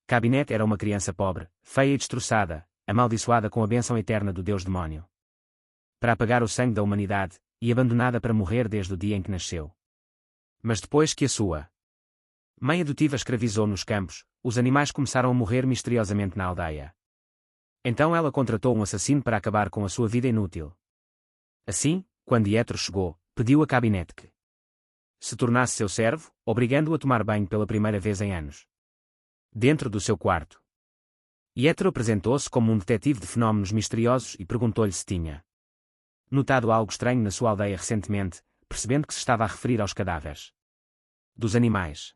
Cabinete era uma criança pobre, feia e destroçada, amaldiçoada com a bênção eterna do Deus Demónio. Para apagar o sangue da humanidade, e abandonada para morrer desde o dia em que nasceu. Mas depois que a sua mãe adotiva escravizou nos campos, os animais começaram a morrer misteriosamente na aldeia. Então ela contratou um assassino para acabar com a sua vida inútil. Assim, quando Jethro chegou, pediu a Cabinete que se tornasse seu servo, obrigando-o a tomar banho pela primeira vez em anos. Dentro do seu quarto. Jethro apresentou-se como um detetive de fenómenos misteriosos e perguntou-lhe se tinha notado algo estranho na sua aldeia recentemente, percebendo que se estava a referir aos cadáveres dos animais.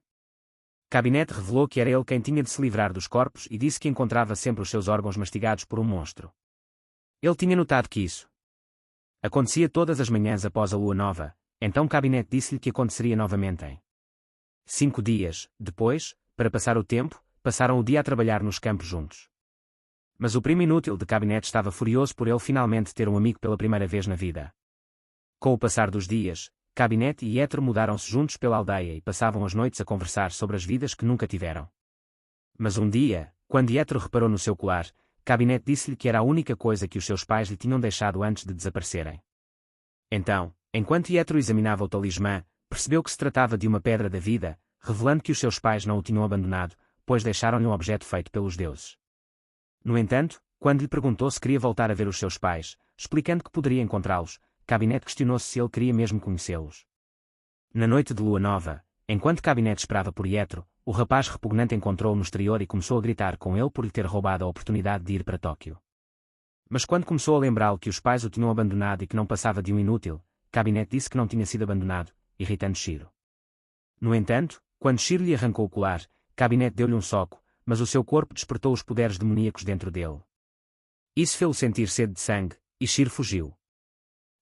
Cabinete revelou que era ele quem tinha de se livrar dos corpos e disse que encontrava sempre os seus órgãos mastigados por um monstro. Ele tinha notado que isso acontecia todas as manhãs após a lua nova, então Cabinete disse-lhe que aconteceria novamente em 5 dias. Depois, para passar o tempo, passaram o dia a trabalhar nos campos juntos. Mas o primo inútil de Cabinete estava furioso por ele finalmente ter um amigo pela primeira vez na vida. Com o passar dos dias, Cabinete e Jethro mudaram-se juntos pela aldeia e passavam as noites a conversar sobre as vidas que nunca tiveram. Mas um dia, quando Jethro reparou no seu colar, Cabinete disse-lhe que era a única coisa que os seus pais lhe tinham deixado antes de desaparecerem. Então, enquanto Jethro examinava o talismã, percebeu que se tratava de uma pedra da vida, revelando que os seus pais não o tinham abandonado, pois deixaram-lhe um objeto feito pelos deuses. No entanto, quando lhe perguntou se queria voltar a ver os seus pais, explicando que poderia encontrá-los, Cabinete questionou-se se ele queria mesmo conhecê-los. Na noite de lua nova, enquanto Cabinete esperava por Jethro, o rapaz repugnante encontrou-o no exterior e começou a gritar com ele por lhe ter roubado a oportunidade de ir para Tóquio. Mas quando começou a lembrá-lo que os pais o tinham abandonado e que não passava de um inútil, Cabinete disse que não tinha sido abandonado, irritando Shiro. No entanto, quando Shiro lhe arrancou o colar, Cabinete deu-lhe um soco, mas o seu corpo despertou os poderes demoníacos dentro dele. Isso fez-o sentir sede de sangue, e Shiro fugiu.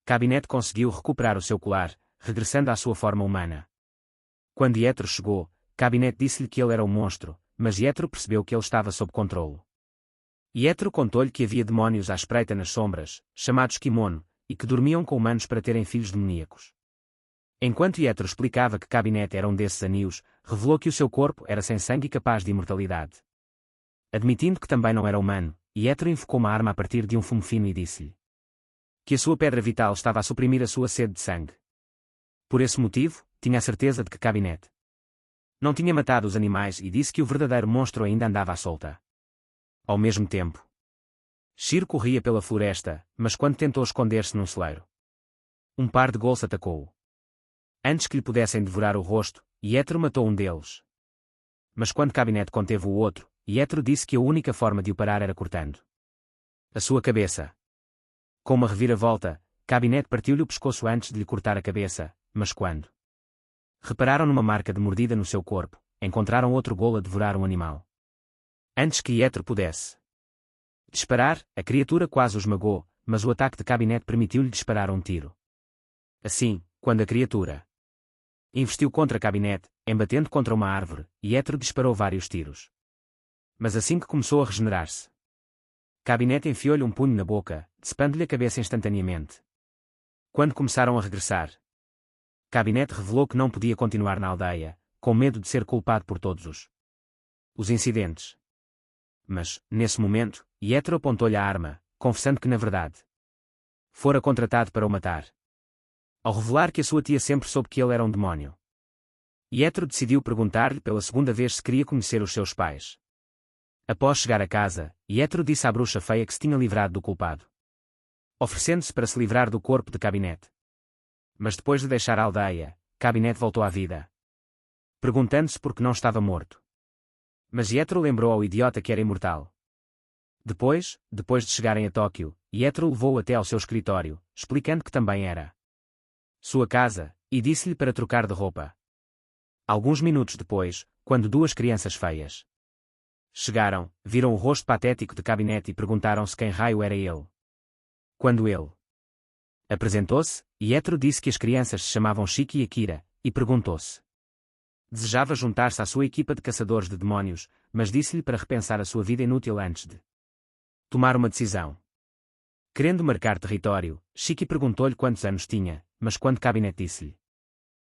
Cabinete conseguiu recuperar o seu colar, regressando à sua forma humana. Quando Jethro chegou, Cabinete disse-lhe que ele era um monstro, mas Jethro percebeu que ele estava sob controle. Jethro contou-lhe que havia demónios à espreita nas sombras, chamados Kimono, e que dormiam com humanos para terem filhos demoníacos. Enquanto Jethro explicava que Cabinete era um desses anios, revelou que o seu corpo era sem sangue e capaz de imortalidade. Admitindo que também não era humano, Jethro invocou uma arma a partir de um fumo fino e disse-lhe que a sua pedra vital estava a suprimir a sua sede de sangue. Por esse motivo, tinha a certeza de que Cabinete não tinha matado os animais e disse que o verdadeiro monstro ainda andava à solta. Ao mesmo tempo, Shiro corria pela floresta, mas quando tentou esconder-se num celeiro, um par de golfos atacou-o. Antes que lhe pudessem devorar o rosto, Jethro matou um deles. Mas quando Cabinete conteve o outro, Jethro disse que a única forma de o parar era cortando a sua cabeça. Com uma reviravolta, Cabinete partiu-lhe o pescoço antes de lhe cortar a cabeça, mas quando repararam numa marca de mordida no seu corpo, encontraram outro golo a devorar um animal. Antes que Jethro pudesse disparar, a criatura quase o esmagou, mas o ataque de Cabinete permitiu-lhe disparar um tiro. Assim, quando a criatura investiu contra Cabinete, embatendo contra uma árvore, Jethro disparou vários tiros. Mas assim que começou a regenerar-se, Cabinete enfiou-lhe um punho na boca, decepando-lhe a cabeça instantaneamente. Quando começaram a regressar, Cabinete revelou que não podia continuar na aldeia, com medo de ser culpado por todos os incidentes. Mas, nesse momento, Jethro apontou-lhe a arma, confessando que na verdade fora contratado para o matar. Ao revelar que a sua tia sempre soube que ele era um demónio, Jethro decidiu perguntar-lhe pela segunda vez se queria conhecer os seus pais. Após chegar a casa, Jethro disse à bruxa feia que se tinha livrado do culpado, oferecendo-se para se livrar do corpo de Cabinete. Mas depois de deixar a aldeia, Cabinete voltou à vida, perguntando-se por que não estava morto. Mas Jethro lembrou ao idiota que era imortal. Depois de chegarem a Tóquio, Jethro levou-o até ao seu escritório, explicando que também era sua casa, e disse-lhe para trocar de roupa. Alguns minutos depois, quando duas crianças feias chegaram, viram o rosto patético de Cabinete e perguntaram-se quem raio era ele. Quando ele apresentou-se, Jethro disse que as crianças se chamavam Shiki e Akira, e perguntou-se desejava juntar-se à sua equipa de caçadores de demónios, mas disse-lhe para repensar a sua vida inútil antes de tomar uma decisão. Querendo marcar território, Shiki perguntou-lhe quantos anos tinha, mas quando Cabinete disse-lhe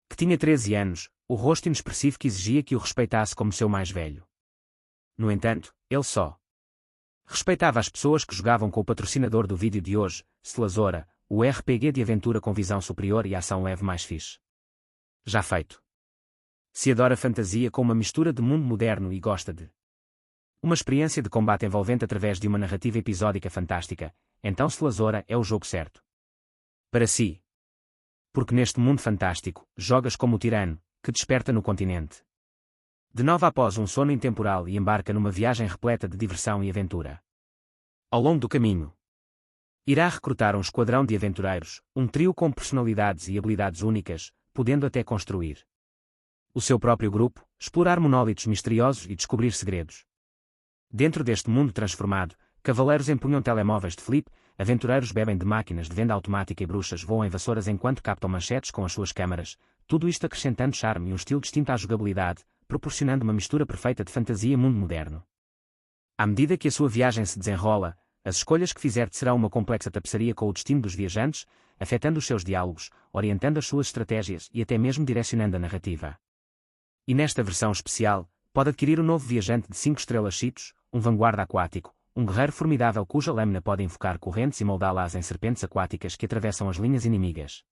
que tinha 13 anos, o rosto inexpressivo que exigia que o respeitasse como seu mais velho No entanto, ele só respeitava as pessoas que jogavam com o patrocinador do vídeo de hoje, Slazora, o RPG de aventura com visão superior e ação leve mais fixe. Já feito. Se adora fantasia com uma mistura de mundo moderno e gosta de uma experiência de combate envolvente através de uma narrativa episódica fantástica, então Slazora é o jogo certo para si. Porque neste mundo fantástico, jogas como o tirano, que desperta no continente de Nova após um sono intemporal e embarca numa viagem repleta de diversão e aventura. Ao longo do caminho, irá recrutar um esquadrão de aventureiros, um trio com personalidades e habilidades únicas, podendo até construir o seu próprio grupo, explorar monólitos misteriosos e descobrir segredos. Dentro deste mundo transformado, cavaleiros empunham telemóveis de flip, aventureiros bebem de máquinas de venda automática e bruxas voam em vassouras enquanto captam manchetes com as suas câmaras, tudo isto acrescentando charme e um estilo distinto à jogabilidade, proporcionando uma mistura perfeita de fantasia e mundo moderno. À medida que a sua viagem se desenrola, as escolhas que fizer serão uma complexa tapeçaria com o destino dos viajantes, afetando os seus diálogos, orientando as suas estratégias e até mesmo direcionando a narrativa. E nesta versão especial, pode adquirir o novo viajante de 5 estrelas Cheetos, um vanguarda aquático, um guerreiro formidável cuja lâmina pode invocar correntes e moldá-las em serpentes aquáticas que atravessam as linhas inimigas.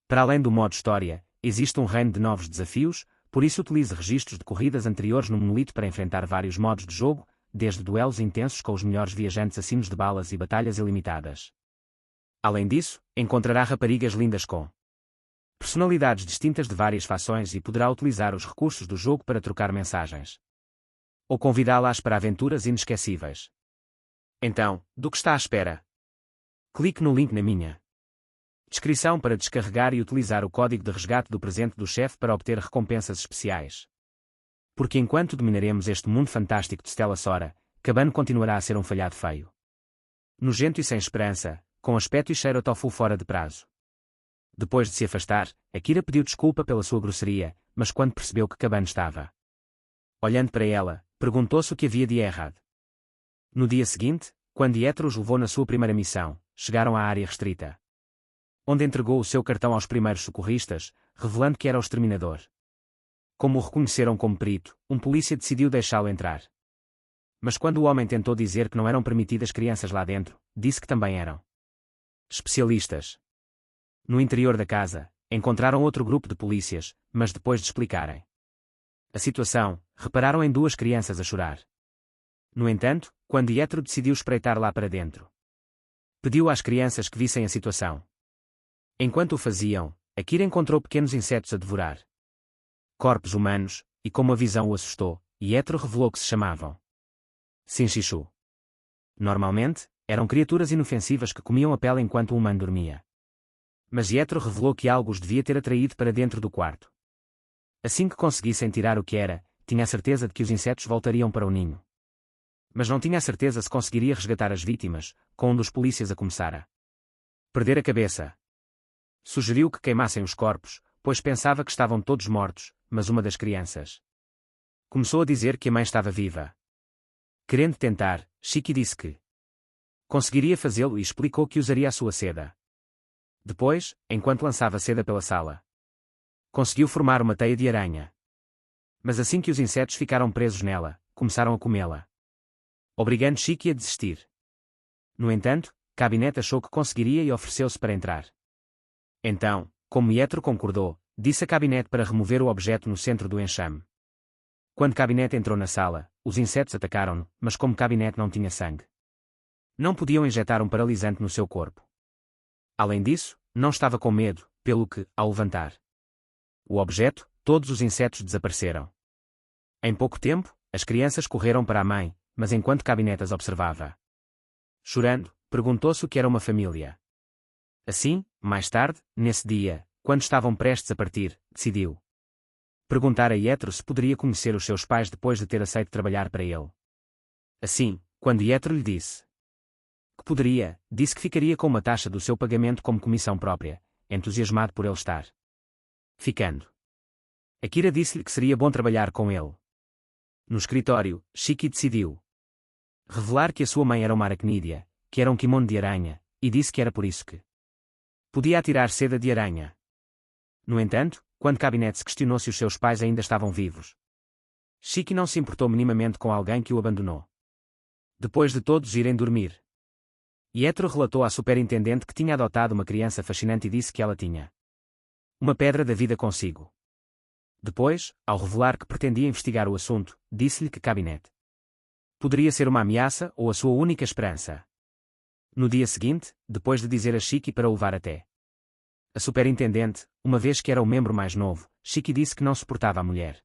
Para além do modo história, existe um reino de novos desafios, por isso utilize registros de corridas anteriores no monolito para enfrentar vários modos de jogo, desde duelos intensos com os melhores viajantes a sinos de balas e batalhas ilimitadas. Além disso, encontrará raparigas lindas com personalidades distintas de várias fações e poderá utilizar os recursos do jogo para trocar mensagens ou convidá-las para aventuras inesquecíveis. Então, do que está à espera? Clique no link na minha descrição para descarregar e utilizar o código de resgate do presente do chefe para obter recompensas especiais. Porque enquanto dominaremos este mundo fantástico de Stella Sora, Cabane continuará a ser um falhado feio, nojento e sem esperança, com aspecto e cheiro a tofu fora de prazo. Depois de se afastar, Akira pediu desculpa pela sua grosseria, mas quando percebeu que Cabane estava olhando para ela, perguntou-se o que havia de errado. No dia seguinte, quando Yetro os levou na sua primeira missão, chegaram à área restrita, onde entregou o seu cartão aos primeiros socorristas, revelando que era o exterminador. Como o reconheceram como perito, um polícia decidiu deixá-lo entrar. Mas quando o homem tentou dizer que não eram permitidas crianças lá dentro, disse que também eram especialistas. No interior da casa, encontraram outro grupo de polícias, mas depois de explicarem a situação, repararam em 2 crianças a chorar. No entanto, quando Yetro decidiu espreitar lá para dentro, pediu às crianças que vissem a situação. Enquanto o faziam, Akira encontrou pequenos insetos a devorar corpos humanos, e como a visão o assustou, Yetro revelou que se chamavam Shinshishu. Normalmente, eram criaturas inofensivas que comiam a pele enquanto o humano dormia. Mas Yetro revelou que algo os devia ter atraído para dentro do quarto. Assim que conseguissem tirar o que era, tinha a certeza de que os insetos voltariam para o ninho. Mas não tinha a certeza se conseguiria resgatar as vítimas, com um dos polícias a começar a perder a cabeça. Sugeriu que queimassem os corpos, pois pensava que estavam todos mortos, mas uma das crianças começou a dizer que a mãe estava viva. Querendo tentar, Shiki disse que conseguiria fazê-lo e explicou que usaria a sua seda. Depois, enquanto lançava seda pela sala, conseguiu formar uma teia de aranha. Mas assim que os insetos ficaram presos nela, começaram a comê-la, obrigando Shiki a desistir. No entanto, Cabinete achou que conseguiria e ofereceu-se para entrar. Então, como Yetro concordou, disse a Cabinete para remover o objeto no centro do enxame. Quando Cabinete entrou na sala, os insetos atacaram-no, mas como Cabinete não tinha sangue, não podiam injetar um paralisante no seu corpo. Além disso, não estava com medo, pelo que, ao levantar o objeto, todos os insetos desapareceram. Em pouco tempo, as crianças correram para a mãe, mas enquanto Cabinete as observava, chorando, perguntou-se o que era uma família. Assim, mais tarde, nesse dia, quando estavam prestes a partir, decidiu perguntar a Yetro se poderia conhecer os seus pais depois de ter aceito trabalhar para ele. Assim, quando Yetro lhe disse que poderia, disse que ficaria com uma taxa do seu pagamento como comissão própria, entusiasmado por ele estar ficando. Akira disse-lhe que seria bom trabalhar com ele. No escritório, Shiki decidiu revelar que a sua mãe era uma aracnídea, que era um kimono de aranha, e disse que era por isso que podia atirar seda de aranha. No entanto, quando Cabinete se questionou se os seus pais ainda estavam vivos, Shiki não se importou minimamente com alguém que o abandonou. Depois de todos irem dormir, Jethro relatou à superintendente que tinha adotado uma criança fascinante e disse que ela tinha uma pedra da vida consigo. Depois, ao revelar que pretendia investigar o assunto, disse-lhe que Cabinet poderia ser uma ameaça ou a sua única esperança. No dia seguinte, depois de dizer a Shiki para o levar até a superintendente, uma vez que era o membro mais novo, Shiki disse que não suportava a mulher.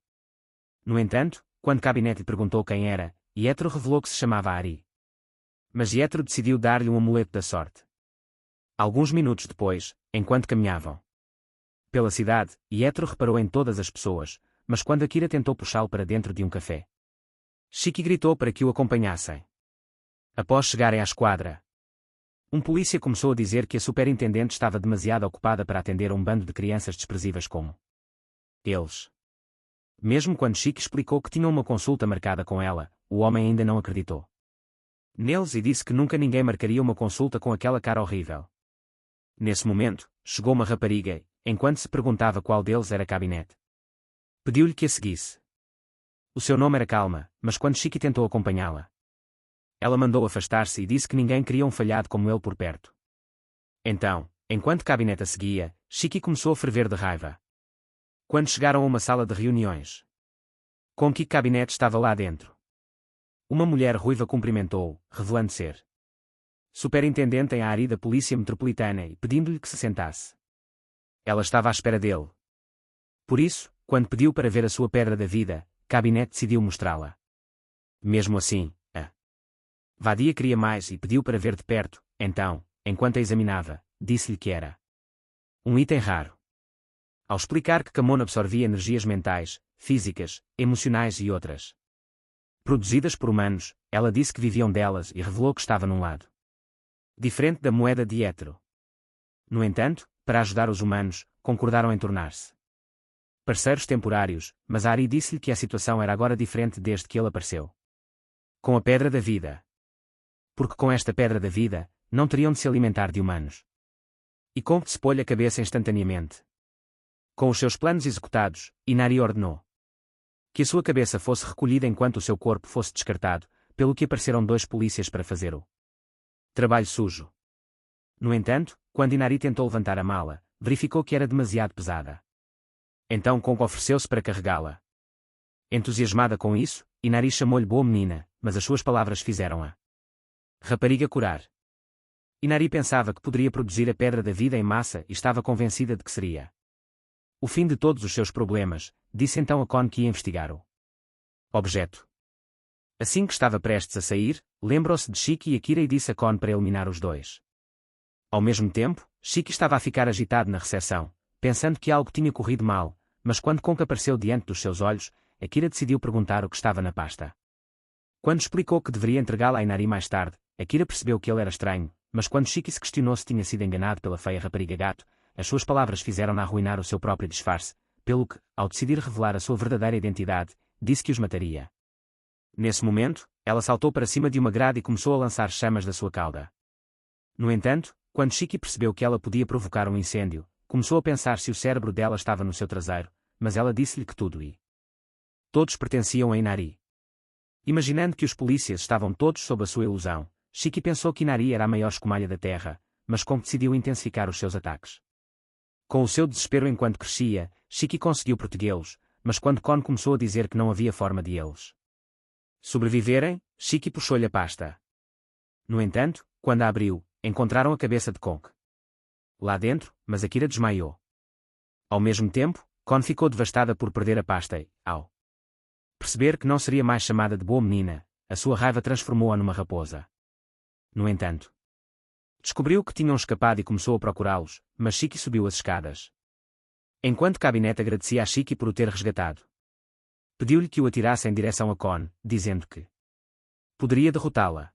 No entanto, quando Cabinet lhe perguntou quem era, Jethro revelou que se chamava Ari. Mas Jethro decidiu dar-lhe um amuleto da sorte. Alguns minutos depois, enquanto caminhavam pela cidade, Jethro reparou em todas as pessoas, mas quando Akira tentou puxá-lo para dentro de um café, Shiki gritou para que o acompanhassem. Após chegarem à esquadra, um polícia começou a dizer que a superintendente estava demasiado ocupada para atender a um bando de crianças desprezíveis como eles. Mesmo quando Shiki explicou que tinha uma consulta marcada com ela, o homem ainda não acreditou neles e disse que nunca ninguém marcaria uma consulta com aquela cara horrível. Nesse momento, chegou uma rapariga e, enquanto se perguntava qual deles era Cabinet, pediu-lhe que a seguisse. O seu nome era Calma, mas quando Shiki tentou acompanhá-la, ela mandou afastar-se e disse que ninguém queria um falhado como ele por perto. Então, enquanto Cabinet a seguia, Shiki começou a ferver de raiva. Quando chegaram a uma sala de reuniões, com que Cabinet estava lá dentro, uma mulher ruiva cumprimentou-o, revelando ser superintendente em Ari da Polícia Metropolitana e pedindo-lhe que se sentasse. Ela estava à espera dele. Por isso, quando pediu para ver a sua pedra da vida, Cabinet decidiu mostrá-la. Mesmo assim, a vadia queria mais e pediu para ver de perto, então, enquanto a examinava, disse-lhe que era um item raro. Ao explicar que Kamon absorvia energias mentais, físicas, emocionais e outras produzidas por humanos, ela disse que viviam delas e revelou que estava num lado diferente da moeda de Jethro. No entanto, para ajudar os humanos, concordaram em tornar-se parceiros temporários, mas Ari disse-lhe que a situação era agora diferente desde que ele apareceu com a Pedra da Vida. Porque com esta Pedra da Vida, não teriam de se alimentar de humanos. E com que se pôr a cabeça instantaneamente. Com os seus planos executados, Inari ordenou que a sua cabeça fosse recolhida enquanto o seu corpo fosse descartado, pelo que apareceram 2 polícias para fazer o trabalho sujo. No entanto, quando Inari tentou levantar a mala, verificou que era demasiado pesada. Então Kongo ofereceu-se para carregá-la. Entusiasmada com isso, Inari chamou-lhe boa menina, mas as suas palavras fizeram-a rapariga curar. Inari pensava que poderia produzir a Pedra da Vida em massa e estava convencida de que seria o fim de todos os seus problemas, disse então a Kon que ia investigar o objeto. Assim que estava prestes a sair, lembrou-se de Shiki e Akira e disse a Kon para eliminar os 2. Ao mesmo tempo, Shiki estava a ficar agitado na recepção, pensando que algo tinha corrido mal, mas quando Konka apareceu diante dos seus olhos, Akira decidiu perguntar o que estava na pasta. Quando explicou que deveria entregá-la a Inari mais tarde, Akira percebeu que ele era estranho, mas quando Shiki se questionou se tinha sido enganado pela feia rapariga gato, as suas palavras fizeram-na arruinar o seu próprio disfarce, pelo que, ao decidir revelar a sua verdadeira identidade, disse que os mataria. Nesse momento, ela saltou para cima de uma grade e começou a lançar chamas da sua cauda. No entanto, quando Shiki percebeu que ela podia provocar um incêndio, começou a pensar se o cérebro dela estava no seu traseiro, mas ela disse-lhe que tudo e todos pertenciam a Inari. Imaginando que os polícias estavam todos sob a sua ilusão, Shiki pensou que Inari era a maior escumalha da Terra, mas Kon decidiu intensificar os seus ataques. Com o seu desespero enquanto crescia, Shiki conseguiu protegê-los, mas quando Kon começou a dizer que não havia forma de eles sobreviverem, Shiki puxou-lhe a pasta. No entanto, quando a abriu, encontraram a cabeça de Kon lá dentro, mas Akira desmaiou. Ao mesmo tempo, Kon ficou devastada por perder a pasta e, ao perceber que não seria mais chamada de boa menina, a sua raiva transformou-a numa raposa. No entanto, descobriu que tinham escapado e começou a procurá-los, mas Shiki subiu as escadas. Enquanto Cabinet agradecia a Shiki por o ter resgatado, pediu-lhe que o atirasse em direção a Kon, dizendo que poderia derrotá-la.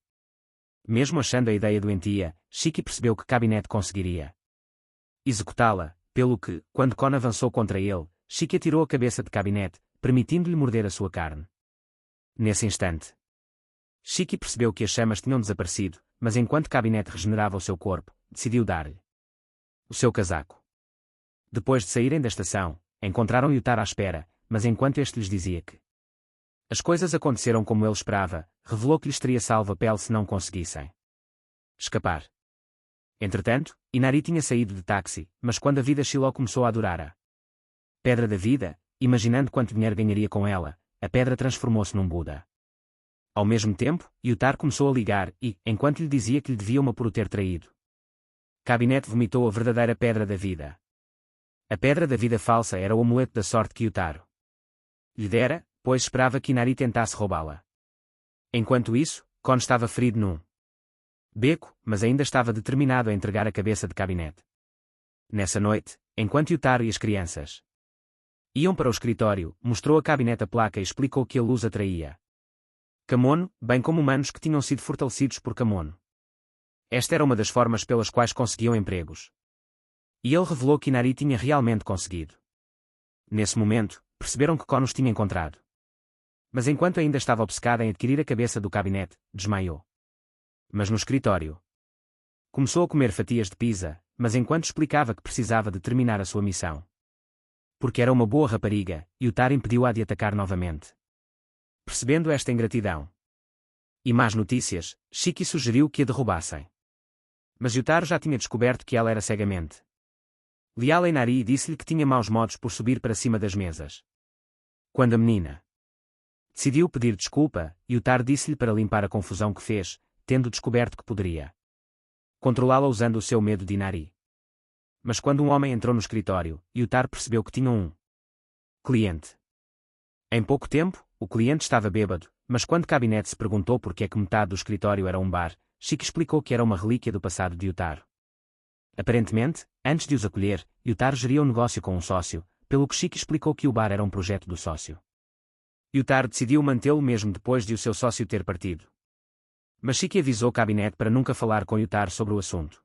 Mesmo achando a ideia doentia, Shiki percebeu que Cabinet conseguiria executá-la, pelo que, quando Kon avançou contra ele, Shiki atirou a cabeça de Cabinet, permitindo-lhe morder a sua carne. Nesse instante, Shiki percebeu que as chamas tinham desaparecido, mas enquanto Cabinet regenerava o seu corpo, decidiu dar-lhe o seu casaco. Depois de saírem da estação, encontraram Yutaro à espera, mas enquanto este lhes dizia que As coisas aconteceram como ele esperava, revelou que lhes teria salvo a pele se não conseguissem escapar. Entretanto, Inari tinha saído de táxi, mas quando a vida Shiloh começou a adorar a Pedra da Vida, imaginando quanto dinheiro ganharia com ela, a pedra transformou-se num Buda. Ao mesmo tempo, Yutar começou a ligar e, enquanto lhe dizia que lhe devia uma por o ter traído, Cabinete vomitou a verdadeira Pedra da Vida. A Pedra da Vida falsa era o amuleto da sorte que Yutaro lhe dera, pois esperava que Inari tentasse roubá-la. Enquanto isso, Kon estava ferido num beco, mas ainda estava determinado a entregar a cabeça de Cabinete. Nessa noite, enquanto Yutaro e as crianças iam para o escritório, mostrou a Cabinete a placa e explicou que a luz atraía Kamono, bem como humanos que tinham sido fortalecidos por Kamono. Esta era uma das formas pelas quais conseguiam empregos. E ele revelou que Inari tinha realmente conseguido. Nesse momento, perceberam que Kon os tinha encontrado. Mas enquanto ainda estava obcecada em adquirir a cabeça do Cabinete, desmaiou. Mas no escritório, começou a comer fatias de pizza, mas enquanto explicava que precisava de terminar a sua missão, porque era uma boa rapariga, Yutaro impediu-a de atacar novamente. Percebendo esta ingratidão e más notícias, Shiki sugeriu que a derrubassem. Mas Yutaro já tinha descoberto que ela era cegamente leal a Inari e disse-lhe que tinha maus modos por subir para cima das mesas. Quando a menina decidiu pedir desculpa, Yutaro disse-lhe para limpar a confusão que fez, tendo descoberto que poderia controlá-la usando o seu medo de Inari. Mas quando um homem entrou no escritório, Yutaro percebeu que tinha um cliente. Em pouco tempo, o cliente estava bêbado, mas quando Cabinete se perguntou por que é que metade do escritório era um bar, Shiki explicou que era uma relíquia do passado de Yutaro. Aparentemente, antes de os acolher, Yutaro geria um negócio com um sócio, pelo que Shiki explicou que o bar era um projeto do sócio. Yutaro decidiu mantê-lo mesmo depois de o seu sócio ter partido. Mas Shiki avisou Cabinete para nunca falar com Yutaro sobre o assunto.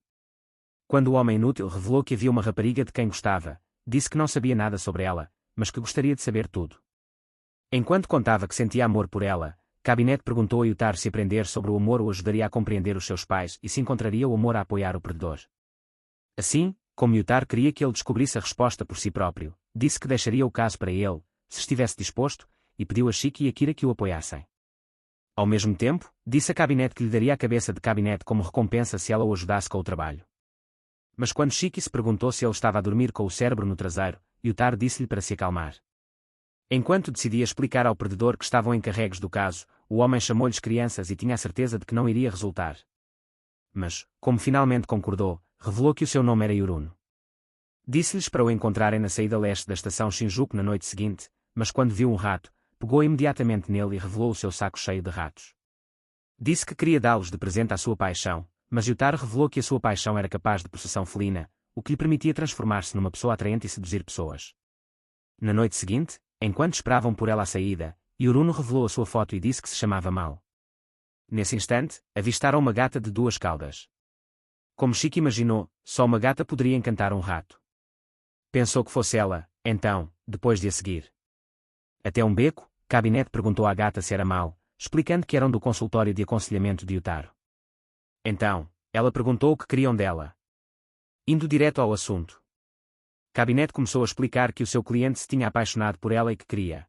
Quando o homem inútil revelou que havia uma rapariga de quem gostava, disse que não sabia nada sobre ela, mas que gostaria de saber tudo. Enquanto contava que sentia amor por ela, Cabinete perguntou a Yutaro se aprender sobre o amor o ajudaria a compreender os seus pais e se encontraria o amor a apoiar o perdedor. Assim, como Yutaro queria que ele descobrisse a resposta por si próprio, disse que deixaria o caso para ele, se estivesse disposto, e pediu a Shiki e Akira que o apoiassem. Ao mesmo tempo, disse a Cabinete que lhe daria a cabeça de Cabinete como recompensa se ela o ajudasse com o trabalho. Mas quando Shiki se perguntou se ele estava a dormir com o cérebro no traseiro, Yutaro disse-lhe para se acalmar. Enquanto decidia explicar ao perdedor que estavam encarregues do caso, o homem chamou-lhes crianças e tinha a certeza de que não iria resultar. Mas, como finalmente concordou, revelou que o seu nome era Yuruno. Disse-lhes para o encontrarem na saída leste da estação Shinjuku na noite seguinte, mas quando viu um rato, pegou imediatamente nele e revelou o seu saco cheio de ratos. Disse que queria dá-los de presente à sua paixão, mas Yutaro revelou que a sua paixão era capaz de possessão felina, o que lhe permitia transformar-se numa pessoa atraente e seduzir pessoas. Na noite seguinte, enquanto esperavam por ela à saída, Yuruno revelou a sua foto e disse que se chamava Mal. Nesse instante, avistaram uma gata de 2 caudas. Como Shiki imaginou, só uma gata poderia encantar um rato. Pensou que fosse ela, então, depois de a seguir até um beco, Cabinete perguntou à gata se era Mal, explicando que eram do consultório de aconselhamento de Yutaro. Então, ela perguntou o que queriam dela. Indo direto ao assunto, Cabinete começou a explicar que o seu cliente se tinha apaixonado por ela e que queria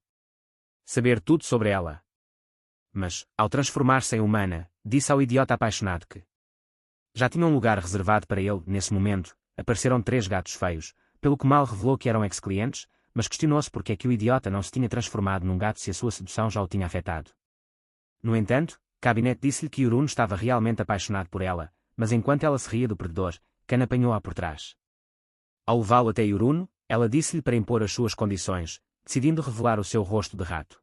saber tudo sobre ela. Mas, ao transformar-se em humana, disse ao idiota apaixonado que já tinha um lugar reservado para ele. Nesse momento, apareceram 3 gatos feios, pelo que Mal revelou que eram ex-clientes, mas questionou-se porque é que o idiota não se tinha transformado num gato se a sua sedução já o tinha afetado. No entanto, Cabinete disse-lhe que Yuruno estava realmente apaixonado por ela, mas enquanto ela se ria do perdedor, Kan apanhou-a por trás. Ao levá-lo até Yuruno, ela disse-lhe para impor as suas condições, decidindo revelar o seu rosto de rato.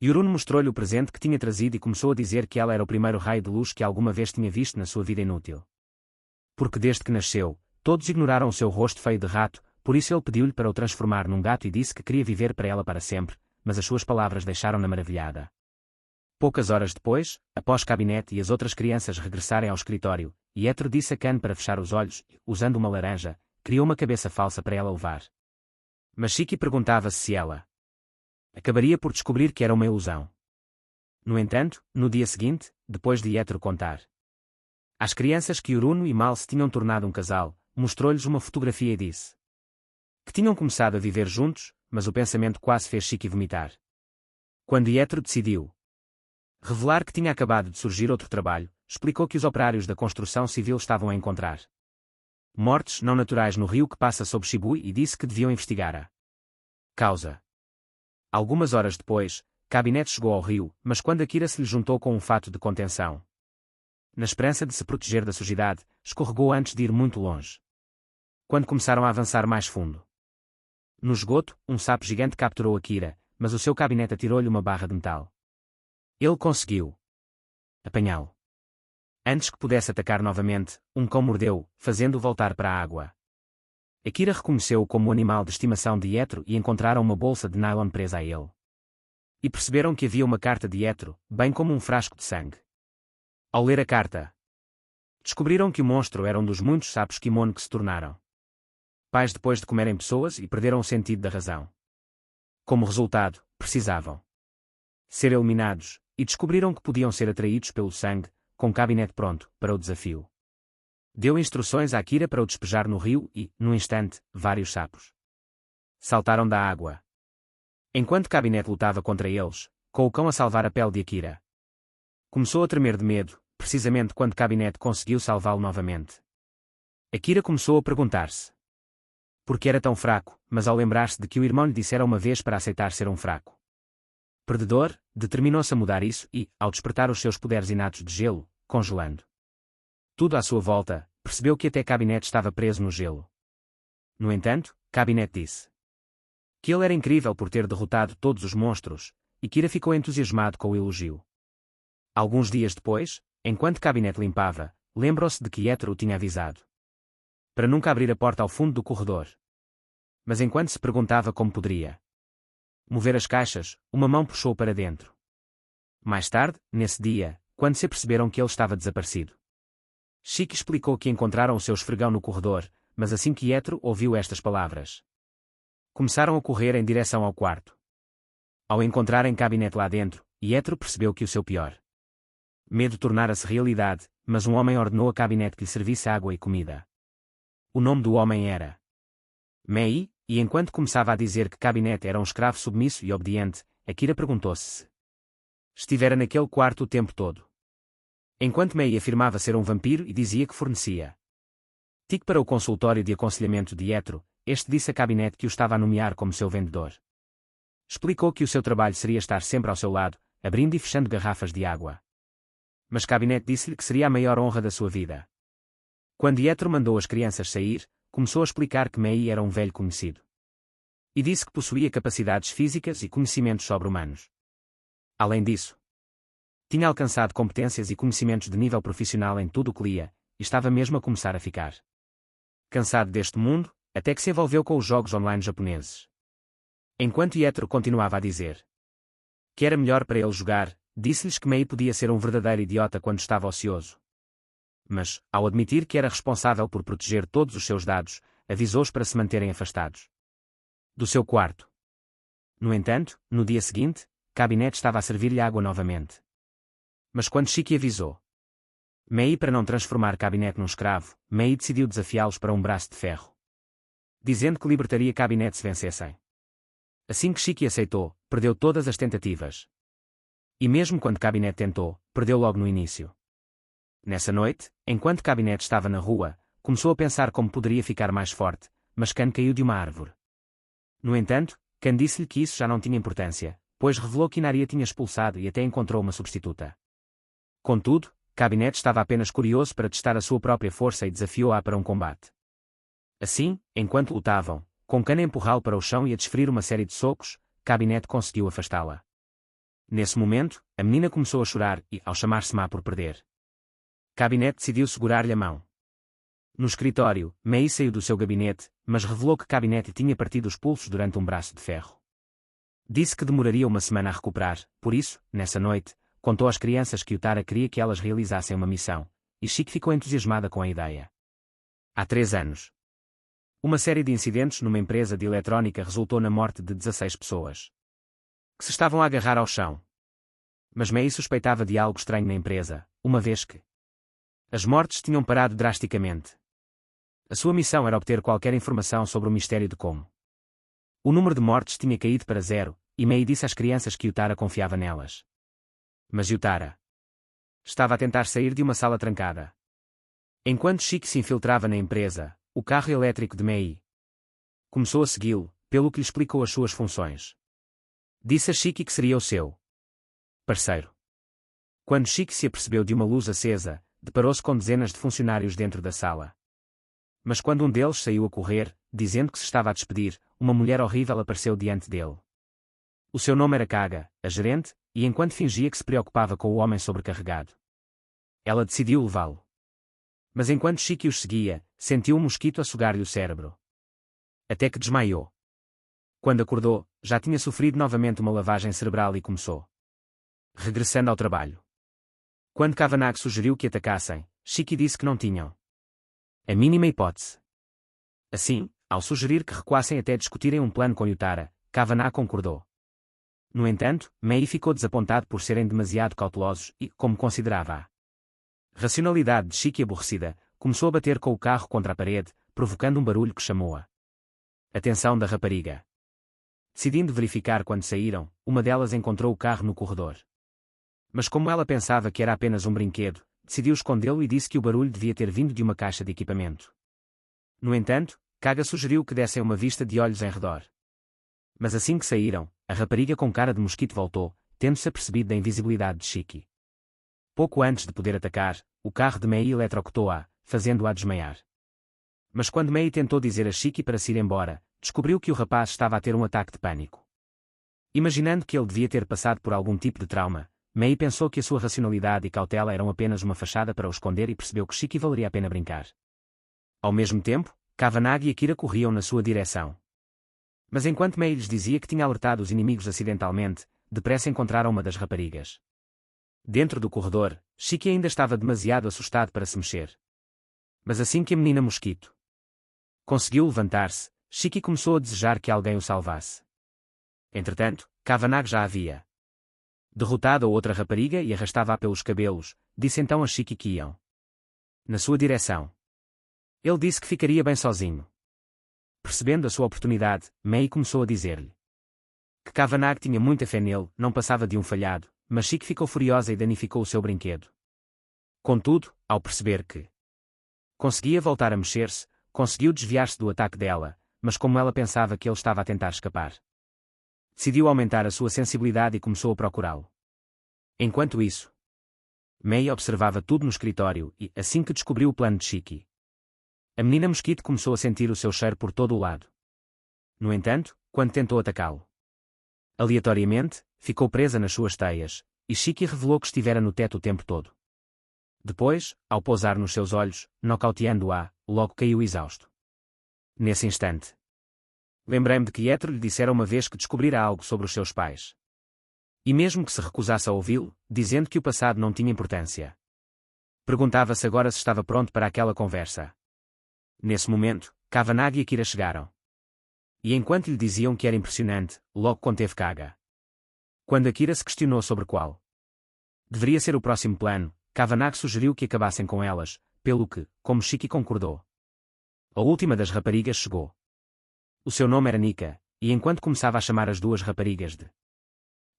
Yuruno mostrou-lhe o presente que tinha trazido e começou a dizer que ela era o primeiro raio de luz que alguma vez tinha visto na sua vida inútil. Porque desde que nasceu, todos ignoraram o seu rosto feio de rato, por isso ele pediu-lhe para o transformar num gato e disse que queria viver para ela para sempre, mas as suas palavras deixaram-na maravilhada. Poucas horas depois, após Cabinete e as outras crianças regressarem ao escritório, Yetro disse a Kan para fechar os olhos e, usando uma laranja, criou uma cabeça falsa para ela levar. Mas Shiki perguntava-se se ela acabaria por descobrir que era uma ilusão. No entanto, no dia seguinte, depois de Yetro contar às crianças que Yuruno e Mal se tinham tornado um casal, mostrou-lhes uma fotografia e disse que tinham começado a viver juntos, mas o pensamento quase fez Shiki vomitar. Quando Jethro decidiu revelar que tinha acabado de surgir outro trabalho, explicou que os operários da construção civil estavam a encontrar mortes não naturais no rio que passa sob Shibui e disse que deviam investigar a causa. Algumas horas depois, Cabinet chegou ao rio, mas quando Akira se lhe juntou com um fato de contenção, na esperança de se proteger da sujidade, escorregou antes de ir muito longe. Quando começaram a avançar mais fundo no esgoto, um sapo gigante capturou Akira, mas o seu Cabinet atirou-lhe uma barra de metal. Ele conseguiu apanhá-lo. Antes que pudesse atacar novamente, um cão mordeu, fazendo-o voltar para a água. Akira reconheceu-o como o animal de estimação de Jethro e encontraram uma bolsa de nylon presa a ele. E perceberam que havia uma carta de Jethro, bem como um frasco de sangue. Ao ler a carta, descobriram que o monstro era um dos muitos sapos kimono que se tornaram pais depois de comerem pessoas e perderam o sentido da razão. Como resultado, precisavam ser eliminados, e descobriram que podiam ser atraídos pelo sangue, com o Cabinet pronto para o desafio. Deu instruções a Akira para o despejar no rio e, num instante, vários sapos saltaram da água. Enquanto Cabinet lutava contra eles, com o cão a salvar a pele de Akira, começou a tremer de medo, precisamente quando Cabinet conseguiu salvá-lo novamente. Akira começou a perguntar-se por que era tão fraco, mas ao lembrar-se de que o irmão lhe dissera uma vez para aceitar ser um fraco perdedor, determinou-se a mudar isso e, ao despertar os seus poderes inatos de gelo, congelando tudo à sua volta, percebeu que até Cabinet estava preso no gelo. No entanto, Cabinet disse que ele era incrível por ter derrotado todos os monstros, e Kira ficou entusiasmado com o elogio. Alguns dias depois, enquanto Cabinet limpava, lembrou-se de que Jethro o tinha avisado para nunca abrir a porta ao fundo do corredor. Mas enquanto se perguntava como poderia mover as caixas, uma mão puxou para dentro. Mais tarde, nesse dia, quando se aperceberam que ele estava desaparecido, Shiki explicou que encontraram o seu esfregão no corredor, mas assim que Jethro ouviu estas palavras, começaram a correr em direção ao quarto. Ao encontrarem Cabinet lá dentro, Jethro percebeu que o seu pior medo tornara-se realidade, mas um homem ordenou a Cabinet que lhe servisse água e comida. O nome do homem era Mei, e enquanto começava a dizer que Cabinet era um escravo submisso e obediente, Akira perguntou-se se estivera naquele quarto o tempo todo. Enquanto Mei afirmava ser um vampiro e dizia que fornecia tique para o consultório de aconselhamento de Jethro, este disse a Cabinet que o estava a nomear como seu vendedor. Explicou que o seu trabalho seria estar sempre ao seu lado, abrindo e fechando garrafas de água. Mas Cabinet disse-lhe que seria a maior honra da sua vida. Quando Jethro mandou as crianças sair, começou a explicar que Mei era um velho conhecido. E disse que possuía capacidades físicas e conhecimentos sobre-humanos. Além disso, tinha alcançado competências e conhecimentos de nível profissional em tudo o que lia, e estava mesmo a começar a ficar cansado deste mundo, até que se envolveu com os jogos online japoneses. Enquanto Jethro continuava a dizer que era melhor para ele jogar, disse-lhes que Mei podia ser um verdadeiro idiota quando estava ocioso. Mas, ao admitir que era responsável por proteger todos os seus dados, avisou-os para se manterem afastados do seu quarto. No entanto, no dia seguinte, Cabinet estava a servir-lhe água novamente. Mas quando Shiki avisou Mei para não transformar Cabinet num escravo, Mei decidiu desafiá-los para um braço de ferro, dizendo que libertaria Cabinet se vencessem. Assim que Shiki aceitou, perdeu todas as tentativas. E mesmo quando Cabinet tentou, perdeu logo no início. Nessa noite, enquanto Cabinet estava na rua, começou a pensar como poderia ficar mais forte, mas Kan caiu de uma árvore. No entanto, Kan disse-lhe que isso já não tinha importância, pois revelou que Inaria tinha expulsado e até encontrou uma substituta. Contudo, Cabinet estava apenas curioso para testar a sua própria força e desafiou-a para um combate. Assim, enquanto lutavam, com Kan a empurrá-lo para o chão e a desferir uma série de socos, Cabinet conseguiu afastá-la. Nesse momento, a menina começou a chorar e, ao chamar-se má por perder, Cabinet decidiu segurar-lhe a mão. No escritório, Mei saiu do seu gabinete, mas revelou que Cabinet tinha partido os pulsos durante um braço de ferro. Disse que demoraria uma semana a recuperar, por isso, nessa noite, contou às crianças que Utara queria que elas realizassem uma missão, e Shiki ficou entusiasmada com a ideia. Há 3 anos, uma série de incidentes numa empresa de eletrónica resultou na morte de 16 pessoas que se estavam a agarrar ao chão. Mas Mei suspeitava de algo estranho na empresa, uma vez que as mortes tinham parado drasticamente. A sua missão era obter qualquer informação sobre o mistério de como o número de mortes tinha caído para 0, e Mei disse às crianças que Yutara confiava nelas. Mas Yutara estava a tentar sair de uma sala trancada. Enquanto Shiki se infiltrava na empresa, o carro elétrico de Mei começou a segui-lo, pelo que lhe explicou as suas funções. Disse a Shiki que seria o seu parceiro. Quando Shiki se apercebeu de uma luz acesa, deparou-se com dezenas de funcionários dentro da sala. Mas quando um deles saiu a correr, dizendo que se estava a despedir, uma mulher horrível apareceu diante dele. O seu nome era Kaga, a gerente, e enquanto fingia que se preocupava com o homem sobrecarregado, ela decidiu levá-lo. Mas enquanto Shiki os seguia, sentiu um mosquito a sugar-lhe o cérebro. Até que desmaiou. Quando acordou, já tinha sofrido novamente uma lavagem cerebral e começou regressando ao trabalho. Quando Kavanagh sugeriu que atacassem, Shiki disse que não tinham a mínima hipótese. Assim, ao sugerir que recuassem até discutirem um plano com Yutara, Kavanagh concordou. No entanto, Mei ficou desapontado por serem demasiado cautelosos e, como considerava a racionalidade de Shiki aborrecida, começou a bater com o carro contra a parede, provocando um barulho que chamou a atenção da rapariga. Decidindo verificar quando saíram, uma delas encontrou o carro no corredor. Mas como ela pensava que era apenas um brinquedo, decidiu escondê-lo e disse que o barulho devia ter vindo de uma caixa de equipamento. No entanto, Kaga sugeriu que dessem uma vista de olhos em redor. Mas assim que saíram, a rapariga com cara de mosquito voltou, tendo-se apercebido da invisibilidade de Shiki. Pouco antes de poder atacar, o carro de Mei eletrocutou-a, fazendo-a desmaiar. Mas quando Mei tentou dizer a Shiki para se ir embora, descobriu que o rapaz estava a ter um ataque de pânico. Imaginando que ele devia ter passado por algum tipo de trauma, Mei pensou que a sua racionalidade e cautela eram apenas uma fachada para o esconder e percebeu que Shiki valeria a pena brincar. Ao mesmo tempo, Kavanagh e Akira corriam na sua direção. Mas enquanto Mei lhes dizia que tinha alertado os inimigos acidentalmente, depressa encontraram uma das raparigas. Dentro do corredor, Shiki ainda estava demasiado assustado para se mexer. Mas assim que a menina mosquito conseguiu levantar-se, Shiki começou a desejar que alguém o salvasse. Entretanto, Kavanagh já havia derrotado a outra rapariga e arrastava-a pelos cabelos, disse então a Shiki que iam na sua direção. Ele disse que ficaria bem sozinho. Percebendo a sua oportunidade, Mei começou a dizer-lhe que Kavanagh tinha muita fé nele, não passava de um falhado, mas Shiki ficou furiosa e danificou o seu brinquedo. Contudo, ao perceber que conseguia voltar a mexer-se, conseguiu desviar-se do ataque dela, mas como ela pensava que ele estava a tentar escapar, decidiu aumentar a sua sensibilidade e começou a procurá-lo. Enquanto isso, Mei observava tudo no escritório e, assim que descobriu o plano de Shiki, a menina mosquito começou a sentir o seu cheiro por todo o lado. No entanto, quando tentou atacá-lo, aleatoriamente, ficou presa nas suas teias, e Shiki revelou que estivera no teto o tempo todo. Depois, ao pousar nos seus olhos, nocauteando-a, logo caiu exausto. Nesse instante, lembrei-me de que Yetro lhe dissera uma vez que descobrira algo sobre os seus pais. E mesmo que se recusasse a ouvi-lo, dizendo que o passado não tinha importância, perguntava-se agora se estava pronto para aquela conversa. Nesse momento, Kavanagh e Akira chegaram. E enquanto lhe diziam que era impressionante, logo conteve Kaga. Quando Akira se questionou sobre qual deveria ser o próximo plano, Kavanagh sugeriu que acabassem com elas, pelo que, como Shiki concordou, a última das raparigas chegou. O seu nome era Nika, e enquanto começava a chamar as duas raparigas de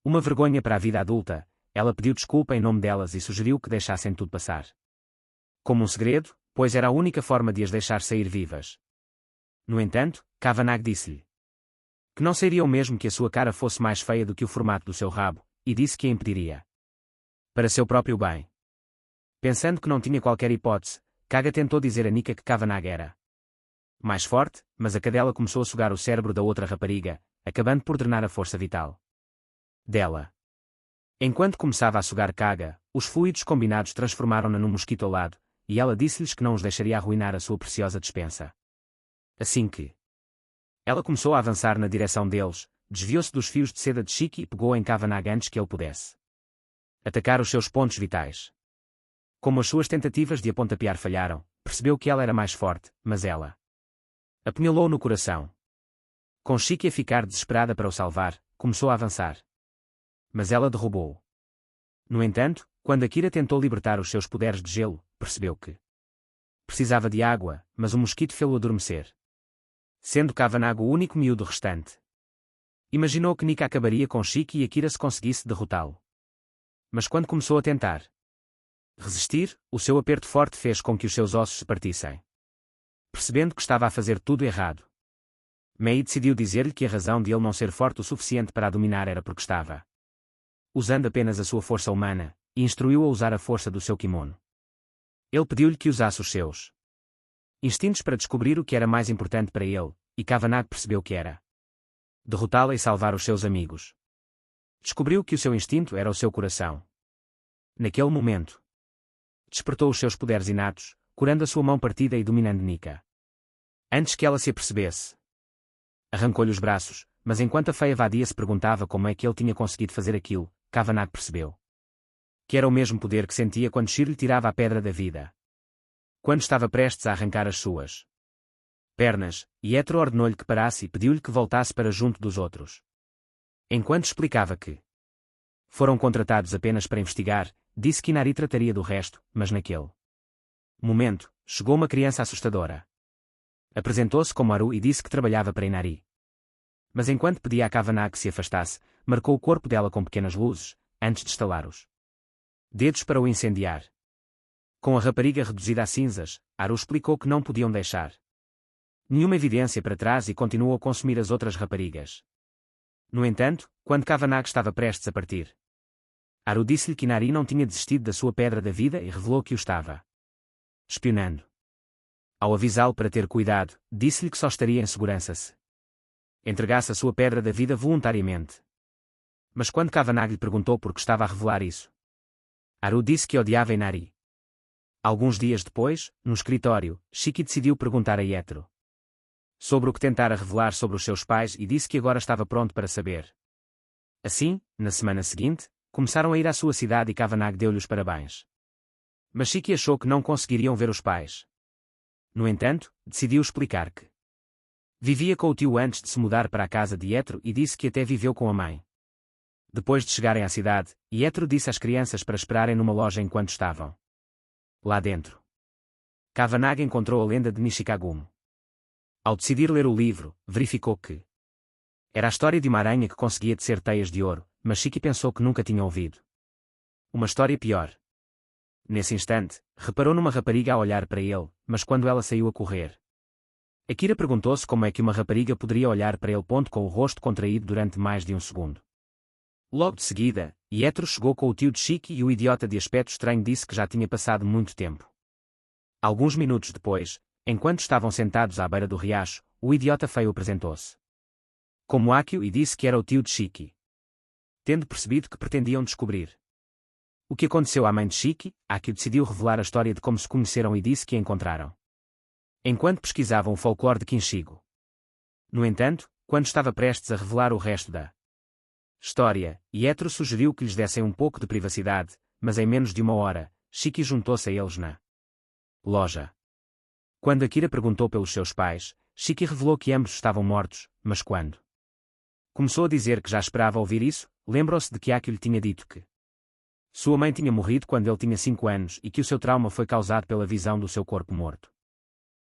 uma vergonha para a vida adulta, ela pediu desculpa em nome delas e sugeriu que deixassem tudo passar como um segredo, pois era a única forma de as deixar sair vivas. No entanto, Kavanagh disse-lhe que não seria o mesmo que a sua cara fosse mais feia do que o formato do seu rabo, e disse que a impediria para seu próprio bem. Pensando que não tinha qualquer hipótese, Kaga tentou dizer a Nika que Kavanagh era mais forte, mas a cadela começou a sugar o cérebro da outra rapariga, acabando por drenar a força vital dela. Enquanto começava a sugar Kaga, os fluidos combinados transformaram-na num mosquito alado, e ela disse-lhes que não os deixaria arruinar a sua preciosa despensa. Assim que ela começou a avançar na direção deles, desviou-se dos fios de seda de Shiki e pegou em Kavanagh antes que ele pudesse atacar os seus pontos vitais. Como as suas tentativas de a pontapear falharam, percebeu que ela era mais forte, mas ela apunhalou no coração. Com Shiki a ficar desesperada para o salvar, começou a avançar. Mas ela derrubou-o. No entanto, quando Akira tentou libertar os seus poderes de gelo, percebeu que precisava de água, mas o mosquito fê-lo adormecer, sendo Kavanagh o único miúdo restante. Imaginou que Nika acabaria com Shiki e Akira se conseguisse derrotá-lo. Mas quando começou a tentar resistir, o seu aperto forte fez com que os seus ossos se partissem. Percebendo que estava a fazer tudo errado, Mei decidiu dizer-lhe que a razão de ele não ser forte o suficiente para a dominar era porque estava usando apenas a sua força humana, e instruiu-o a usar a força do seu kimono. Ele pediu-lhe que usasse os seus instintos para descobrir o que era mais importante para ele, e Kavanagh percebeu que era derrotá-la e salvar os seus amigos. Descobriu que o seu instinto era o seu coração. Naquele momento, despertou os seus poderes inatos, curando a sua mão partida e dominando Nika. Antes que ela se apercebesse, arrancou-lhe os braços, mas enquanto a feia vadia se perguntava como é que ele tinha conseguido fazer aquilo, Kavanagh percebeu que era o mesmo poder que sentia quando Shir lhe tirava a pedra da vida. Quando estava prestes a arrancar as suas pernas, Yetro ordenou-lhe que parasse e pediu-lhe que voltasse para junto dos outros. Enquanto explicava que foram contratados apenas para investigar, disse que Inari trataria do resto, mas naquele momento, chegou uma criança assustadora. Apresentou-se como Haru e disse que trabalhava para Inari. Mas enquanto pedia a Kavanagh que se afastasse, marcou o corpo dela com pequenas luzes, antes de estalar os dedos para o incendiar. Com a rapariga reduzida a cinzas, Haru explicou que não podiam deixar nenhuma evidência para trás e continuou a consumir as outras raparigas. No entanto, quando Kavanagh estava prestes a partir, Haru disse-lhe que Inari não tinha desistido da sua pedra da vida e revelou que o estava espionando. Ao avisá-lo para ter cuidado, disse-lhe que só estaria em segurança se entregasse a sua pedra da vida voluntariamente. Mas quando Kavanagh lhe perguntou por que estava a revelar isso, Haru disse que odiava Inari. Alguns dias depois, no escritório, Shiki decidiu perguntar a Yetro sobre o que tentara revelar sobre os seus pais e disse que agora estava pronto para saber. Assim, na semana seguinte, começaram a ir à sua cidade e Kavanagh deu-lhe os parabéns. Mas Shiki achou que não conseguiriam ver os pais. No entanto, decidiu explicar que vivia com o tio antes de se mudar para a casa de Yetro e disse que até viveu com a mãe. Depois de chegarem à cidade, Yetro disse às crianças para esperarem numa loja enquanto estavam lá dentro. Kavanagh encontrou a lenda de Nishikagumo. Ao decidir ler o livro, verificou que era a história de uma aranha que conseguia tecer teias de ouro, mas Shiki pensou que nunca tinha ouvido uma história pior. Nesse instante, reparou numa rapariga a olhar para ele, mas quando ela saiu a correr, Akira perguntou-se como é que uma rapariga poderia olhar para ele com o rosto contraído durante mais de um segundo. Logo de seguida, Yetro chegou com o tio de Shiki e o idiota de aspecto estranho disse que já tinha passado muito tempo. Alguns minutos depois, enquanto estavam sentados à beira do riacho, o idiota feio apresentou-se como Akio e disse que era o tio de Shiki. Tendo percebido que pretendiam descobrir o que aconteceu à mãe de Shiki, Akio decidiu revelar a história de como se conheceram e disse que a encontraram enquanto pesquisavam o folclore de Kinshigo. No entanto, quando estava prestes a revelar o resto da história, Yetro sugeriu que lhes dessem um pouco de privacidade, mas em menos de uma hora, Shiki juntou-se a eles na loja. Quando Akira perguntou pelos seus pais, Shiki revelou que ambos estavam mortos, mas quando começou a dizer que já esperava ouvir isso, lembrou-se de que Akio lhe tinha dito que sua mãe tinha morrido quando ele tinha 5 anos e que o seu trauma foi causado pela visão do seu corpo morto.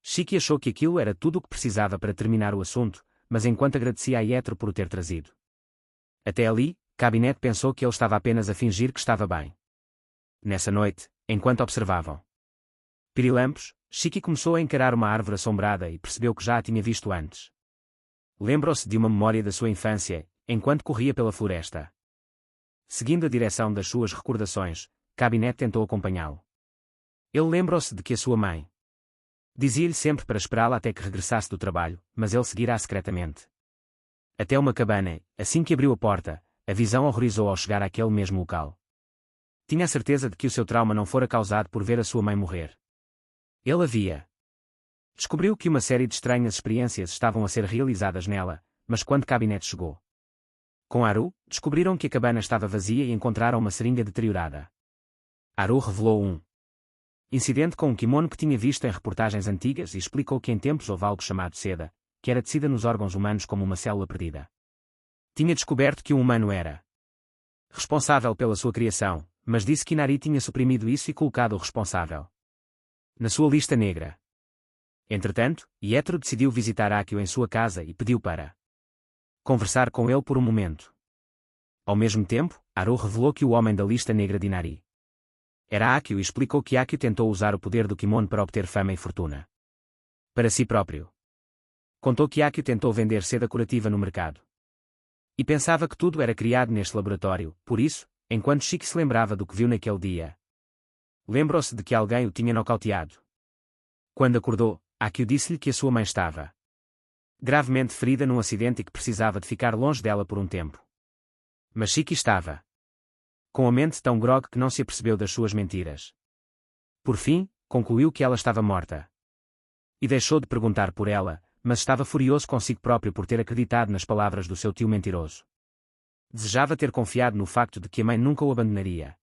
Shiki achou que aquilo era tudo o que precisava para terminar o assunto, mas enquanto agradecia a Yetro por o ter trazido até ali, Cabinet pensou que ele estava apenas a fingir que estava bem. Nessa noite, enquanto observavam pirilampos, Shiki começou a encarar uma árvore assombrada e percebeu que já a tinha visto antes. Lembrou-se de uma memória da sua infância, enquanto corria pela floresta. Seguindo a direção das suas recordações, Cabinet tentou acompanhá-lo. Ele lembrou-se de que a sua mãe dizia-lhe sempre para esperá-la até que regressasse do trabalho, mas ele seguirá secretamente até uma cabana. Assim que abriu a porta, a visão horrorizou ao chegar àquele mesmo local. Tinha a certeza de que o seu trauma não fora causado por ver a sua mãe morrer. Ele havia descobriu que uma série de estranhas experiências estavam a ser realizadas nela, mas quando Cabinet chegou com Haru, descobriram que a cabana estava vazia e encontraram uma seringa deteriorada. Haru revelou um incidente com um kimono que tinha visto em reportagens antigas e explicou que em tempos houve algo chamado seda, que era tecida nos órgãos humanos como uma célula perdida. Tinha descoberto que um humano era responsável pela sua criação, mas disse que Inari tinha suprimido isso e colocado o responsável na sua lista negra. Entretanto, Yetro decidiu visitar Akio em sua casa e pediu para conversar com ele por um momento. Ao mesmo tempo, Haru revelou que o homem da lista negra de Inari era Akio e explicou que Akio tentou usar o poder do kimono para obter fama e fortuna para si próprio. Contou que Akio tentou vender seda curativa no mercado e pensava que tudo era criado neste laboratório. Por isso, enquanto Shiki se lembrava do que viu naquele dia, lembrou-se de que alguém o tinha nocauteado. Quando acordou, Akio disse-lhe que a sua mãe estava gravemente ferida num acidente e que precisava de ficar longe dela por um tempo. Mas Shiki estava com a mente tão grogue que não se apercebeu das suas mentiras. Por fim, concluiu que ela estava morta. E deixou de perguntar por ela, mas estava furioso consigo próprio por ter acreditado nas palavras do seu tio mentiroso. Desejava ter confiado no facto de que a mãe nunca o abandonaria.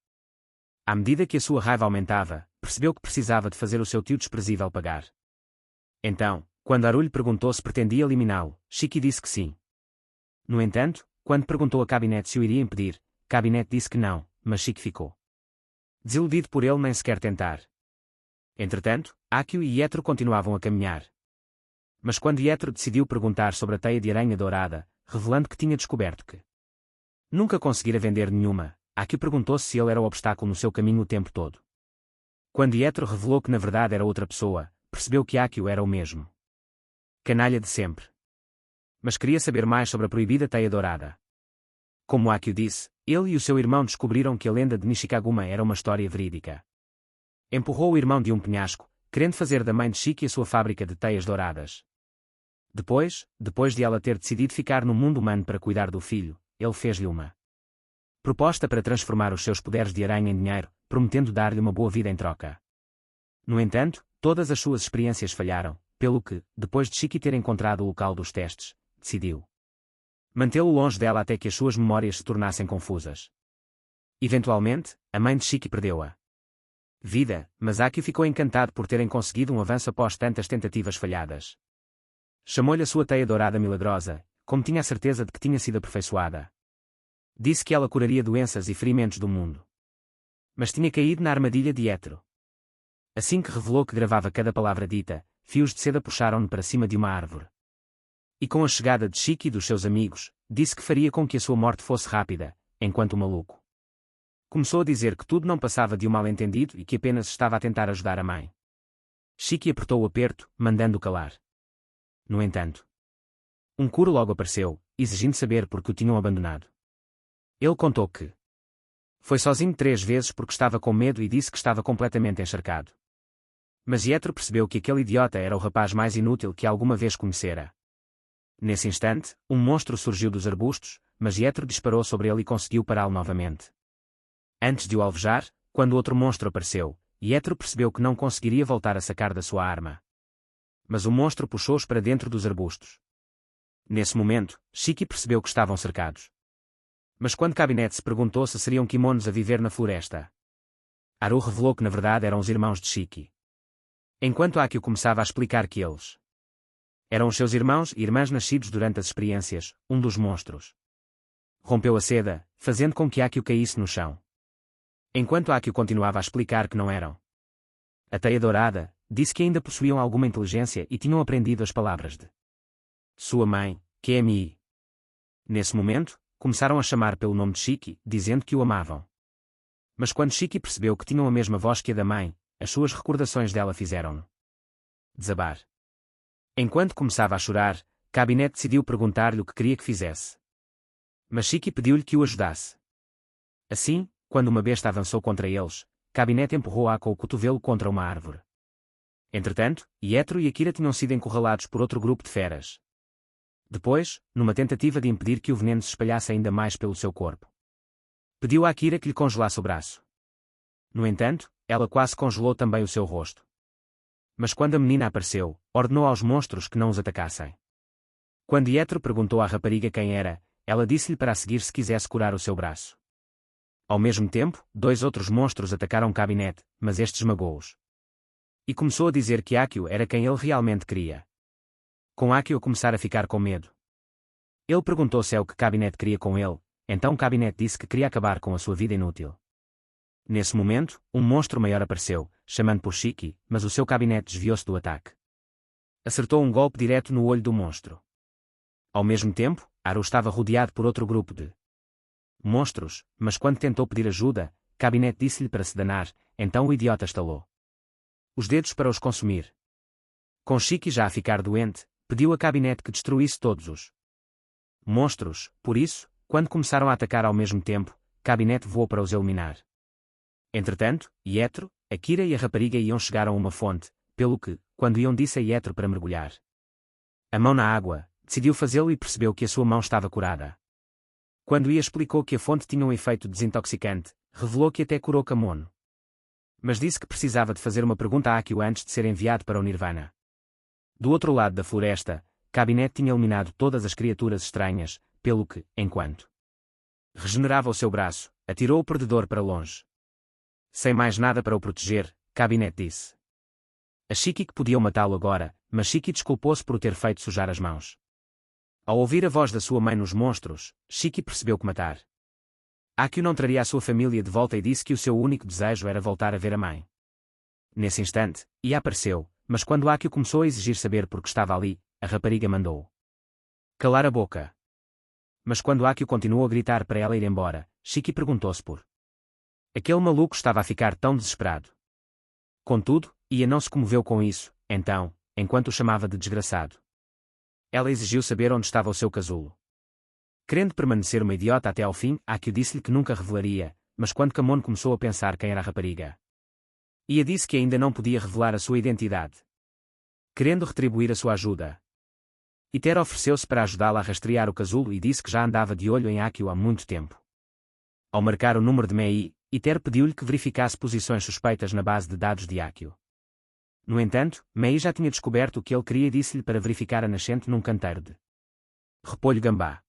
À medida que a sua raiva aumentava, percebeu que precisava de fazer o seu tio desprezível pagar. Então, quando Haru lhe perguntou se pretendia eliminá-lo, Shiki disse que sim. No entanto, quando perguntou a Kabinete se o iria impedir, Kabinete disse que não, mas Shiki ficou desiludido por ele nem sequer tentar. Entretanto, Akio e Yetro continuavam a caminhar. Mas quando Yetro decidiu perguntar sobre a teia de aranha dourada, revelando que tinha descoberto que nunca conseguira vender nenhuma, Akio perguntou-se se ele era o obstáculo no seu caminho o tempo todo. Quando Yetro revelou que na verdade era outra pessoa, percebeu que Akio era o mesmo canalha de sempre. Mas queria saber mais sobre a proibida teia dourada. Como Akio disse, ele e o seu irmão descobriram que a lenda de Nishikaguma era uma história verídica. Empurrou o irmão de um penhasco, querendo fazer da mãe de Shiki a sua fábrica de teias douradas. Depois de ela ter decidido ficar no mundo humano para cuidar do filho, ele fez-lhe uma proposta para transformar os seus poderes de aranha em dinheiro, prometendo dar-lhe uma boa vida em troca. No entanto, todas as suas experiências falharam, pelo que, depois de Shiki ter encontrado o local dos testes, decidiu mantê-lo longe dela até que as suas memórias se tornassem confusas. Eventualmente, a mãe de Shiki perdeu a vida, mas Akio ficou encantado por terem conseguido um avanço após tantas tentativas falhadas. Chamou-lhe a sua teia dourada milagrosa, como tinha a certeza de que tinha sido aperfeiçoada. Disse que ela curaria doenças e ferimentos do mundo. Mas tinha caído na armadilha de Yetro. Assim que revelou que gravava cada palavra dita, fios de seda puxaram-no para cima de uma árvore. E com a chegada de Shiki e dos seus amigos, disse que faria com que a sua morte fosse rápida, enquanto o maluco começou a dizer que tudo não passava de um mal-entendido e que apenas estava a tentar ajudar a mãe. Shiki apertou o aperto, mandando-o calar. No entanto, um Kuro logo apareceu, exigindo saber por que o tinham abandonado. Ele contou que foi sozinho 3 vezes porque estava com medo e disse que estava completamente encharcado. Mas Yetro percebeu que aquele idiota era o rapaz mais inútil que alguma vez conhecera. Nesse instante, um monstro surgiu dos arbustos, mas Yetro disparou sobre ele e conseguiu pará-lo novamente. Antes de o alvejar, quando outro monstro apareceu, Yetro percebeu que não conseguiria voltar a sacar da sua arma. Mas o monstro puxou-os para dentro dos arbustos. Nesse momento, Shiki percebeu que estavam cercados. Mas quando Kabinete se perguntou se seriam kimonos a viver na floresta, Haru revelou que na verdade eram os irmãos de Shiki. Enquanto Akio começava a explicar que eles eram os seus irmãos e irmãs nascidos durante as experiências, um dos monstros rompeu a seda, fazendo com que Akio caísse no chão. Enquanto Akio continuava a explicar que não eram a teia dourada, disse que ainda possuíam alguma inteligência e tinham aprendido as palavras de sua mãe, Kemi. Nesse momento, começaram a chamar pelo nome de Shiki, dizendo que o amavam. Mas quando Shiki percebeu que tinham a mesma voz que a da mãe, as suas recordações dela fizeram-no desabar. Enquanto começava a chorar, Kabinete decidiu perguntar-lhe o que queria que fizesse. Mas Shiki pediu-lhe que o ajudasse. Assim, quando uma besta avançou contra eles, Kabinete empurrou-a com o cotovelo contra uma árvore. Entretanto, Yetro e Akira tinham sido encurralados por outro grupo de feras. Depois, numa tentativa de impedir que o veneno se espalhasse ainda mais pelo seu corpo, pediu a Akira que lhe congelasse o braço. No entanto, ela quase congelou também o seu rosto. Mas quando a menina apareceu, ordenou aos monstros que não os atacassem. Quando Yetro perguntou à rapariga quem era, ela disse-lhe para a seguir se quisesse curar o seu braço. Ao mesmo tempo, 2 outros monstros atacaram Kabinete, mas este esmagou-os. E começou a dizer que Akio era quem ele realmente queria. Com Akio começar a ficar com medo. Ele perguntou se é o que Kabinete queria com ele, então Kabinete disse que queria acabar com a sua vida inútil. Nesse momento, um monstro maior apareceu, chamando por Shiki, mas o seu Kabinete desviou-se do ataque. Acertou um golpe direto no olho do monstro. Ao mesmo tempo, Haru estava rodeado por outro grupo de monstros, mas quando tentou pedir ajuda, Cabinet disse-lhe para se danar, então o idiota estalou os dedos para os consumir. Com Shiki já a ficar doente, pediu a Cabinet que destruísse todos os monstros, por isso, quando começaram a atacar ao mesmo tempo, Cabinet voou para os eliminar. Entretanto, Yetro, Akira e a rapariga iam chegar a uma fonte, pelo que, quando iam disse a Yetro para mergulhar a mão na água, decidiu fazê-lo e percebeu que a sua mão estava curada. Quando Ia explicou que a fonte tinha um efeito desintoxicante, revelou que até curou Kamono. Mas disse que precisava de fazer uma pergunta a Akio antes de ser enviado para o Nirvana. Do outro lado da floresta, Cabinet tinha eliminado todas as criaturas estranhas, pelo que, enquanto regenerava o seu braço, atirou o perdedor para longe. Sem mais nada para o proteger, Cabinet disse a Shiki que podiam matá-lo agora, mas Shiki desculpou-se por o ter feito sujar as mãos. Ao ouvir a voz da sua mãe nos monstros, Shiki percebeu que matar Akio não traria a sua família de volta e disse que o seu único desejo era voltar a ver a mãe. Nesse instante, Ia apareceu, mas quando Akio começou a exigir saber por que estava ali, a rapariga mandou calar a boca. Mas quando Akio continuou a gritar para ela ir embora, Shiki perguntou-se por aquele maluco estava a ficar tão desesperado. Contudo, Ia não se comoveu com isso, então, enquanto o chamava de desgraçado, ela exigiu saber onde estava o seu casulo. Querendo permanecer uma idiota até ao fim, Akio disse-lhe que nunca revelaria, mas quando Kamono começou a pensar quem era a rapariga, Ia disse que ainda não podia revelar a sua identidade. Querendo retribuir a sua ajuda, Iter ofereceu-se para ajudá-la a rastrear o casulo e disse que já andava de olho em Akio há muito tempo. Ao marcar o número de Mei, Iter pediu-lhe que verificasse posições suspeitas na base de dados de Akio. No entanto, Mei já tinha descoberto o que ele queria e disse-lhe para verificar a nascente num canteiro de repolho gambá.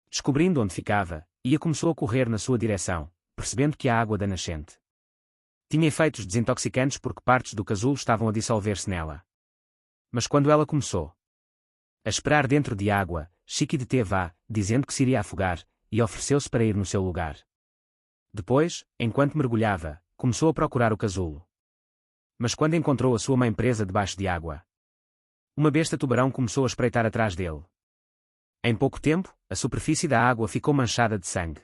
Descobrindo onde ficava, Ia começou a correr na sua direção, percebendo que a água da nascente tinha efeitos desintoxicantes porque partes do casulo estavam a dissolver-se nela. Mas quando ela começou a esperar dentro de água, Shiki deteve-a, dizendo que se iria afogar, e ofereceu-se para ir no seu lugar. Depois, enquanto mergulhava, começou a procurar o casulo. Mas quando encontrou a sua mãe presa debaixo de água, uma besta tubarão começou a espreitar atrás dele. Em pouco tempo, a superfície da água ficou manchada de sangue.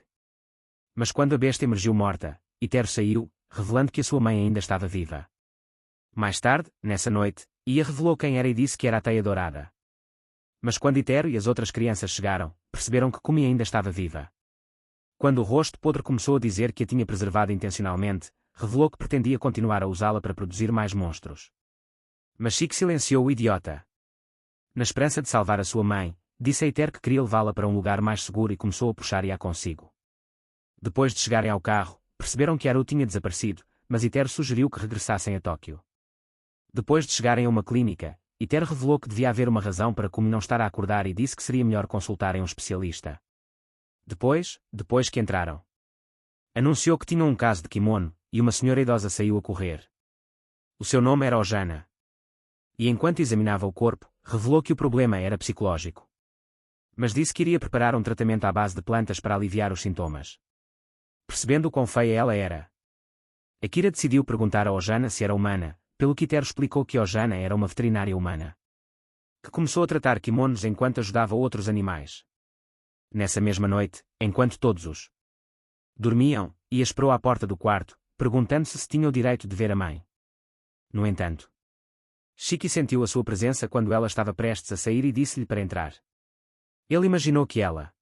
Mas quando a besta emergiu morta, Iter saiu, revelando que a sua mãe ainda estava viva. Mais tarde, nessa noite, Ia revelou quem era e disse que era a Teia Dourada. Mas quando Iter e as outras crianças chegaram, perceberam que Kumi ainda estava viva. Quando o rosto podre começou a dizer que a tinha preservado intencionalmente, revelou que pretendia continuar a usá-la para produzir mais monstros. Mas Shiki silenciou o idiota. Na esperança de salvar a sua mãe, disse a Iter que queria levá-la para um lugar mais seguro e começou a puxar-a consigo. Depois de chegarem ao carro, perceberam que Haru tinha desaparecido, mas Iter sugeriu que regressassem a Tóquio. Depois de chegarem a uma clínica, Iter revelou que devia haver uma razão para Kumi não estar a acordar e disse que seria melhor consultarem um especialista. Depois que entraram, anunciou que tinham um caso de kimono, e uma senhora idosa saiu a correr. O seu nome era Ojana. E enquanto examinava o corpo, revelou que o problema era psicológico. Mas disse que iria preparar um tratamento à base de plantas para aliviar os sintomas. Percebendo o quão feia ela era, Akira decidiu perguntar a Ojana se era humana, pelo que Iter explicou que Ojana era uma veterinária humana, que começou a tratar kimonos enquanto ajudava outros animais. Nessa mesma noite, enquanto todos os dormiam, Ia esperou à porta do quarto, perguntando-se se tinha o direito de ver a mãe. No entanto, Shiki sentiu a sua presença quando ela estava prestes a sair e disse-lhe para entrar. Ele imaginou que ela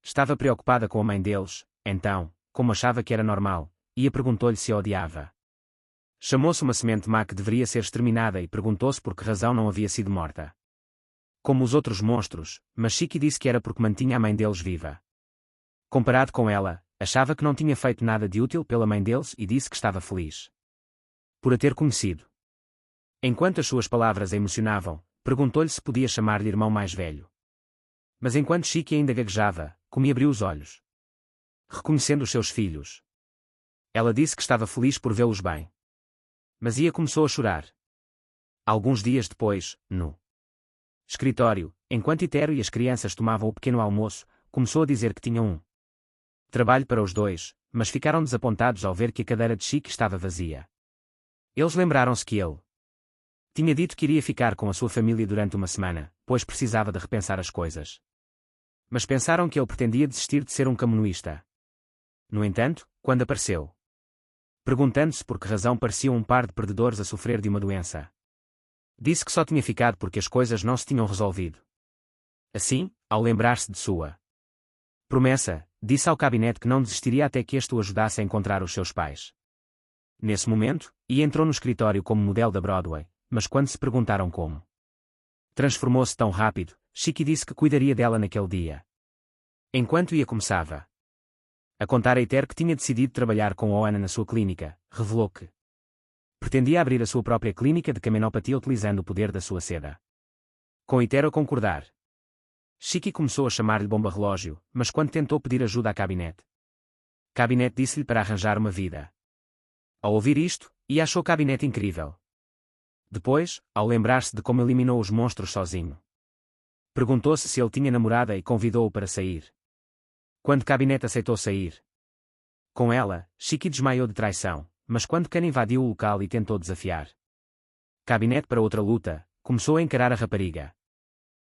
estava preocupada com a mãe deles, então, como achava que era normal, Ia perguntou-lhe se a odiava. Chamou-se uma semente má que deveria ser exterminada e perguntou-se por que razão não havia sido morta. Como os outros monstros, mas Shiki disse que era porque mantinha a mãe deles viva. Comparado com ela, achava que não tinha feito nada de útil pela mãe deles e disse que estava feliz por a ter conhecido. Enquanto as suas palavras a emocionavam, perguntou-lhe se podia chamar-lhe irmão mais velho. Mas enquanto Shiki ainda gaguejava, Kumi abriu os olhos, reconhecendo os seus filhos. Ela disse que estava feliz por vê-los bem. Mas Ia começou a chorar. Alguns dias depois, no escritório, enquanto Itero e as crianças tomavam o pequeno almoço, começou a dizer que tinha um trabalho para os dois, mas ficaram desapontados ao ver que a cadeira de Shiki estava vazia. Eles lembraram-se que ele tinha dito que iria ficar com a sua família durante uma semana, pois precisava de repensar as coisas. Mas pensaram que ele pretendia desistir de ser um caminoísta. No entanto, quando apareceu, perguntando-se por que razão pareciam um par de perdedores a sofrer de uma doença, disse que só tinha ficado porque as coisas não se tinham resolvido. Assim, ao lembrar-se de sua promessa, disse ao gabinete que não desistiria até que este o ajudasse a encontrar os seus pais. Nesse momento, e entrou no escritório como modelo da Broadway, mas quando se perguntaram como transformou-se tão rápido, Chicky disse que cuidaria dela naquele dia. Enquanto ia começava a contar a Ether que tinha decidido trabalhar com Oana na sua clínica, revelou que pretendia abrir a sua própria clínica de camenopatia utilizando o poder da sua seda. Com Ether a concordar, Chicky começou a chamar-lhe bomba-relógio, mas quando tentou pedir ajuda à Cabinete disse-lhe para arranjar uma vida. Ao ouvir isto, e achou Cabinete incrível. Depois, ao lembrar-se de como eliminou os monstros sozinho, perguntou-se se ele tinha namorada e convidou-o para sair. Quando Cabinete aceitou sair com ela, Chicky desmaiou de traição, mas quando Khan invadiu o local e tentou desafiar Cabinete para outra luta, começou a encarar a rapariga.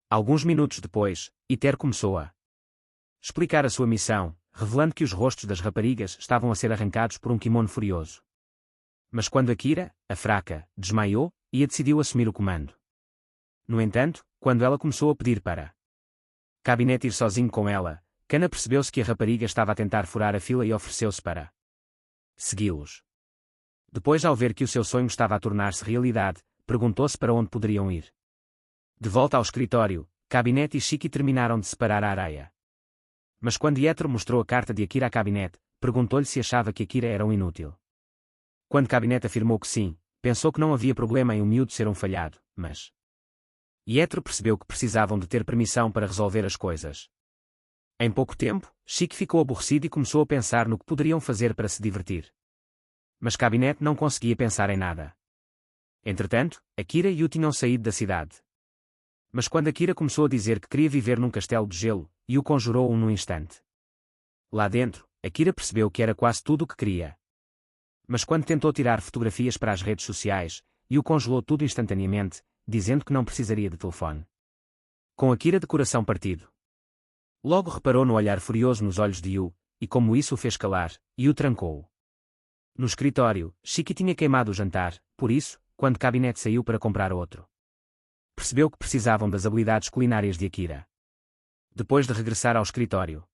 Alguns minutos depois, Ether começou a explicar a sua missão, revelando que os rostos das raparigas estavam a ser arrancados por um kimono furioso. Mas quando Akira, a fraca, desmaiou, e decidiu assumir o comando. No entanto, quando ela começou a pedir para Cabinete ir sozinho com ela, Kana percebeu-se que a rapariga estava a tentar furar a fila e ofereceu-se para segui-los. Depois, ao ver que o seu sonho estava a tornar-se realidade, perguntou-se para onde poderiam ir. De volta ao escritório, Cabinete e Chicky terminaram de separar a areia. Mas quando Yetro mostrou a carta de Akira a Cabinete, perguntou-lhe se achava que Akira era um inútil. Quando Cabinete afirmou que sim, pensou que não havia problema em o miúdo ser um falhado, mas Yetro percebeu que precisavam de ter permissão para resolver as coisas. Em pouco tempo, Chicky ficou aborrecido e começou a pensar no que poderiam fazer para se divertir. Mas Cabinete não conseguia pensar em nada. Entretanto, Akira e Yu tinham saído da cidade. Mas quando Akira começou a dizer que queria viver num castelo de gelo, Yu conjurou-o num instante. Lá dentro, Akira percebeu que era quase tudo o que queria. Mas quando tentou tirar fotografias para as redes sociais, Yu congelou tudo instantaneamente, dizendo que não precisaria de telefone. Com Akira de coração partido. Logo reparou no olhar furioso nos olhos de Yu, e como isso o fez calar, Yu trancou-o. No escritório, Chicky tinha queimado o jantar, por isso, quando Cabinete saiu para comprar outro, percebeu que precisavam das habilidades culinárias de Akira. Depois de regressar ao escritório,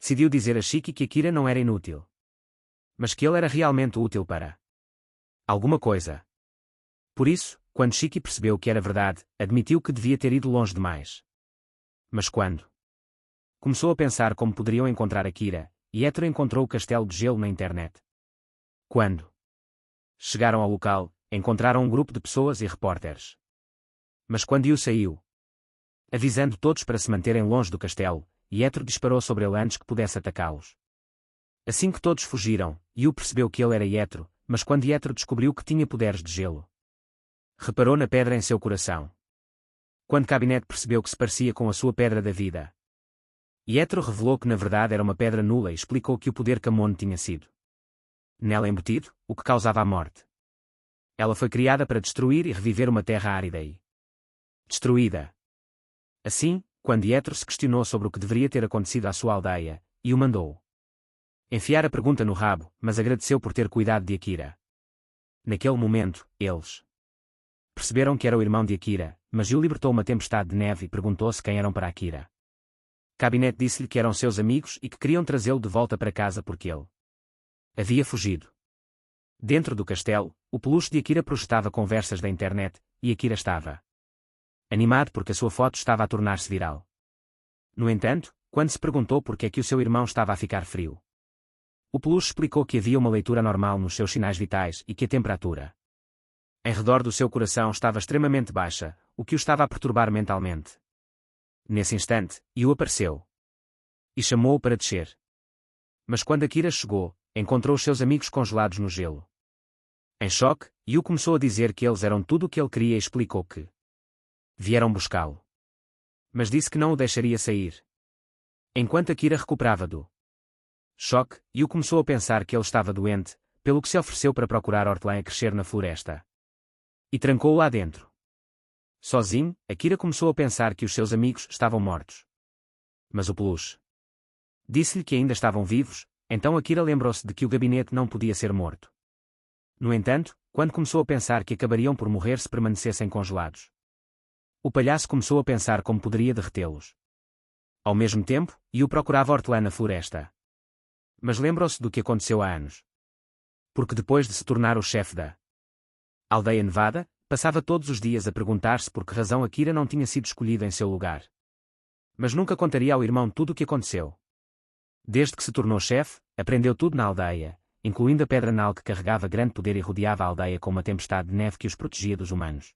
decidiu dizer a Chicky que Akira não era inútil, mas que ele era realmente útil para alguma coisa. Por isso, quando Chicky percebeu que era verdade, admitiu que devia ter ido longe demais. Mas quando começou a pensar como poderiam encontrar Akira, Yetro encontrou o castelo de gelo na internet. Quando chegaram ao local, encontraram um grupo de pessoas e repórteres. Mas quando Yu saiu, avisando todos para se manterem longe do castelo, Yetro disparou sobre ele antes que pudesse atacá-los. Assim que todos fugiram, Yu percebeu que ele era Yetro, mas quando Yetro descobriu que tinha poderes de gelo, reparou na pedra em seu coração. Quando Cabinete percebeu que se parecia com a sua pedra da vida, Yetro revelou que na verdade era uma pedra nula e explicou que o poder Kamono tinha sido nela embutido, o que causava a morte. Ela foi criada para destruir e reviver uma terra árida e destruída. Assim, quando Yetro se questionou sobre o que deveria ter acontecido à sua aldeia, Yu mandou enfiar a pergunta no rabo, mas agradeceu por ter cuidado de Akira. Naquele momento, eles perceberam que era o irmão de Akira, mas Yu libertou uma tempestade de neve e perguntou-se quem eram para Akira. Cabinete disse-lhe que eram seus amigos e que queriam trazê-lo de volta para casa porque ele havia fugido. Dentro do castelo, o peluche de Akira projetava conversas da internet, e Akira estava animado porque a sua foto estava a tornar-se viral. No entanto, quando se perguntou por que é que o seu irmão estava a ficar frio, o peluche explicou que havia uma leitura normal nos seus sinais vitais e que a temperatura em redor do seu coração estava extremamente baixa, o que o estava a perturbar mentalmente. Nesse instante, Yu apareceu e chamou-o para descer. Mas quando Akira chegou, encontrou os seus amigos congelados no gelo. Em choque, Yu começou a dizer que eles eram tudo o que ele queria e explicou que vieram buscá-lo. Mas disse que não o deixaria sair. Enquanto Akira recuperava do choque, Yu começou a pensar que ele estava doente, pelo que se ofereceu para procurar hortelã a crescer na floresta. E trancou-o lá dentro. Sozinho, Akira começou a pensar que os seus amigos estavam mortos. Mas o peluche disse-lhe que ainda estavam vivos, então Akira lembrou-se de que o gabinete não podia ser morto. No entanto, quando começou a pensar que acabariam por morrer se permanecessem congelados, o palhaço começou a pensar como poderia derretê-los. Ao mesmo tempo, Yu procurava hortelã na floresta. Mas lembrou-se do que aconteceu há anos. Porque depois de se tornar o chefe da aldeia nevada, passava todos os dias a perguntar-se por que razão Akira não tinha sido escolhido em seu lugar. Mas nunca contaria ao irmão tudo o que aconteceu. Desde que se tornou chefe, aprendeu tudo na aldeia, incluindo a pedra nal que carregava grande poder e rodeava a aldeia com uma tempestade de neve que os protegia dos humanos.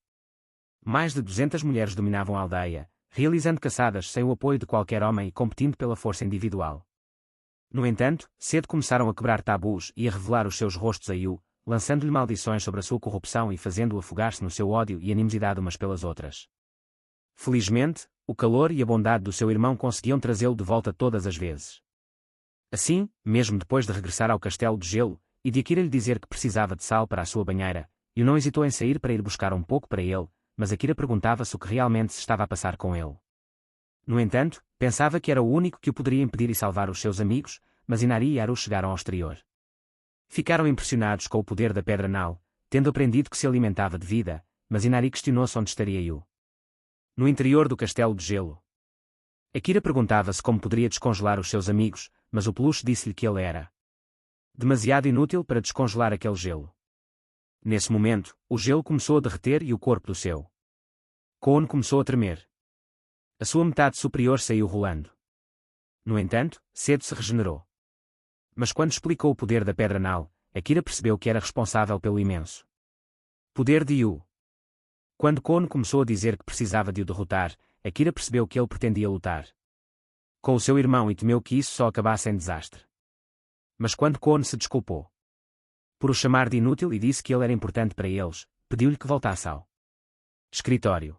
Mais de 200 mulheres dominavam a aldeia, realizando caçadas sem o apoio de qualquer homem e competindo pela força individual. No entanto, cedo começaram a quebrar tabus e a revelar os seus rostos a Yu, lançando-lhe maldições sobre a sua corrupção e fazendo-o afogar-se no seu ódio e animosidade umas pelas outras. Felizmente, o calor e a bondade do seu irmão conseguiam trazê-lo de volta todas as vezes. Assim, mesmo depois de regressar ao castelo de gelo, e de Akira lhe dizer que precisava de sal para a sua banheira, Yu não hesitou em sair para ir buscar um pouco para ele, mas Akira perguntava-se o que realmente se estava a passar com ele. No entanto, pensava que era o único que o poderia impedir e salvar os seus amigos, mas Inari e Haru chegaram ao exterior. Ficaram impressionados com o poder da pedra nal, tendo aprendido que se alimentava de vida, mas Inari questionou-se onde estaria Yu. No interior do castelo de gelo. Akira perguntava-se como poderia descongelar os seus amigos, mas o peluche disse-lhe que ele era demasiado inútil para descongelar aquele gelo. Nesse momento, o gelo começou a derreter e o corpo do seu Koon começou a tremer. A sua metade superior saiu rolando. No entanto, cedo se regenerou. Mas quando explicou o poder da pedra nal, Akira percebeu que era responsável pelo imenso poder de Yu. Quando Koon começou a dizer que precisava de o derrotar, Akira percebeu que ele pretendia lutar com o seu irmão e temeu que isso só acabasse em desastre. Mas quando Koon se desculpou por o chamar de inútil e disse que ele era importante para eles, pediu-lhe que voltasse ao escritório.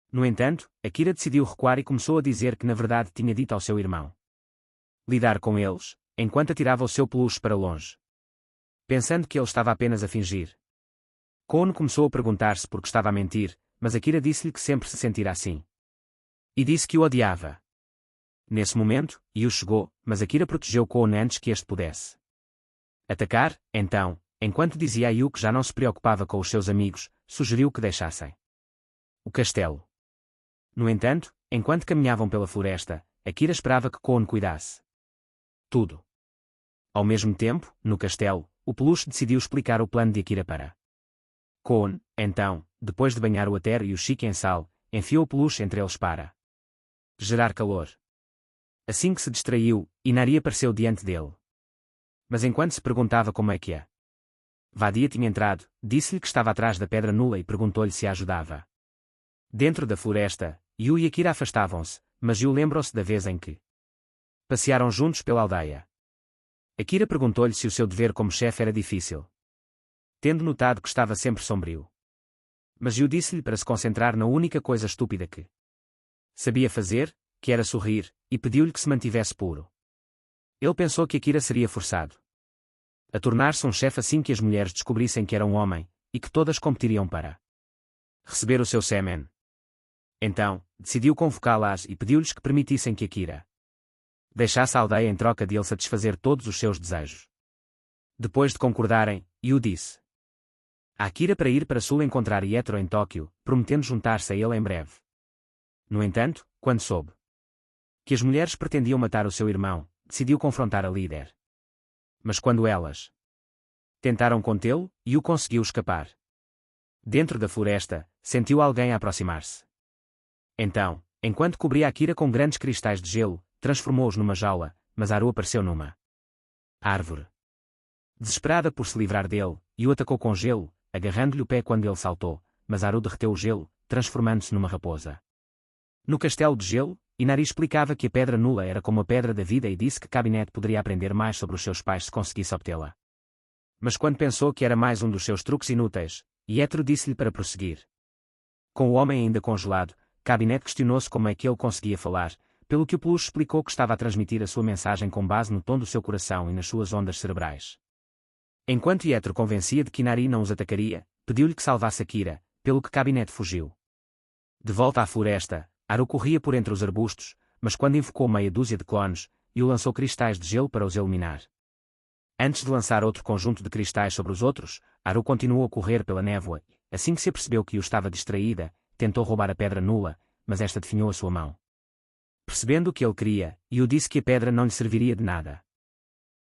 No entanto, Akira decidiu recuar e começou a dizer que na verdade tinha dito ao seu irmão lidar com eles, enquanto atirava o seu peluche para longe. Pensando que ele estava apenas a fingir. Koon começou a perguntar-se por que estava a mentir, mas Akira disse-lhe que sempre se sentira assim. E disse que o odiava. Nesse momento, Yu chegou, mas Akira protegeu Koon antes que este pudesse atacar. Então, enquanto dizia a Yu que já não se preocupava com os seus amigos, sugeriu que deixassem o castelo. No entanto, enquanto caminhavam pela floresta, Akira esperava que Koon cuidasse tudo. Ao mesmo tempo, no castelo, o peluche decidiu explicar o plano de Akira para Koon. Então, depois de banhar o Ater e o Shiki em sal, enfiou o peluche entre eles para gerar calor. Assim que se distraiu, Inari apareceu diante dele. Mas enquanto se perguntava como é que a vadia tinha entrado, disse-lhe que estava atrás da pedra nula e perguntou-lhe se a ajudava. Dentro da floresta, Yu e Akira afastavam-se, mas Yu lembrou-se da vez em que passearam juntos pela aldeia. Akira perguntou-lhe se o seu dever como chefe era difícil, tendo notado que estava sempre sombrio. Mas Yu disse-lhe para se concentrar na única coisa estúpida que sabia fazer, que era sorrir, e pediu-lhe que se mantivesse puro. Ele pensou que Akira seria forçado a tornar-se um chefe assim que as mulheres descobrissem que era um homem, e que todas competiriam para receber o seu sêmen. Então, decidiu convocá-las e pediu-lhes que permitissem que Akira deixasse a aldeia em troca de ele satisfazer todos os seus desejos. Depois de concordarem, Yu disse a Akira para ir para sul encontrar Ietro em Tóquio, prometendo juntar-se a ele em breve. No entanto, quando soube que as mulheres pretendiam matar o seu irmão, decidiu confrontar a líder. Mas quando elas tentaram contê-lo, Yu conseguiu escapar. Dentro da floresta, sentiu alguém a aproximar-se. Então, enquanto cobria Akira com grandes cristais de gelo, transformou-os numa jaula, mas Haru apareceu numa árvore. Desesperada por se livrar dele, Yu atacou com gelo, agarrando-lhe o pé quando ele saltou, mas Haru derreteu o gelo, transformando-se numa raposa. No castelo de gelo, Inari explicava que a pedra nula era como a pedra da vida e disse que Cabinet poderia aprender mais sobre os seus pais se conseguisse obtê-la. Mas quando pensou que era mais um dos seus truques inúteis, Ietro disse-lhe para prosseguir. Com o homem ainda congelado, Cabinet questionou-se como é que ele conseguia falar, pelo que o peluche explicou que estava a transmitir a sua mensagem com base no tom do seu coração e nas suas ondas cerebrais. Enquanto Ietro convencia de que Inari não os atacaria, pediu-lhe que salvasse Akira, pelo que Cabinet fugiu. De volta à floresta, Haru corria por entre os arbustos, mas quando invocou meia dúzia de clones, e o lançou cristais de gelo para os eliminar. Antes de lançar outro conjunto de cristais sobre os outros, Haru continuou a correr pela névoa, e, assim que se apercebeu que Yu estava distraída, tentou roubar a pedra nula, mas esta definhou a sua mão. Percebendo o que ele queria, Yu disse que a pedra não lhe serviria de nada.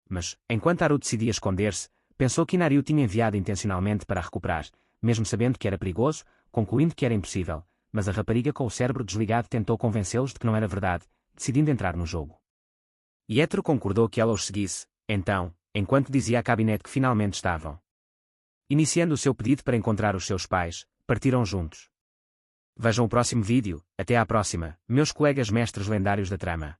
Mas, enquanto Haru decidia esconder-se, pensou que Inariu tinha enviado intencionalmente para a recuperar, mesmo sabendo que era perigoso, concluindo que era impossível, mas a rapariga com o cérebro desligado tentou convencê-los de que não era verdade, decidindo entrar no jogo. Yetro concordou que ela os seguisse, então, enquanto dizia à Cabinete que finalmente estavam iniciando o seu pedido para encontrar os seus pais, partiram juntos. Vejam o próximo vídeo, até à próxima, meus colegas mestres lendários da trama.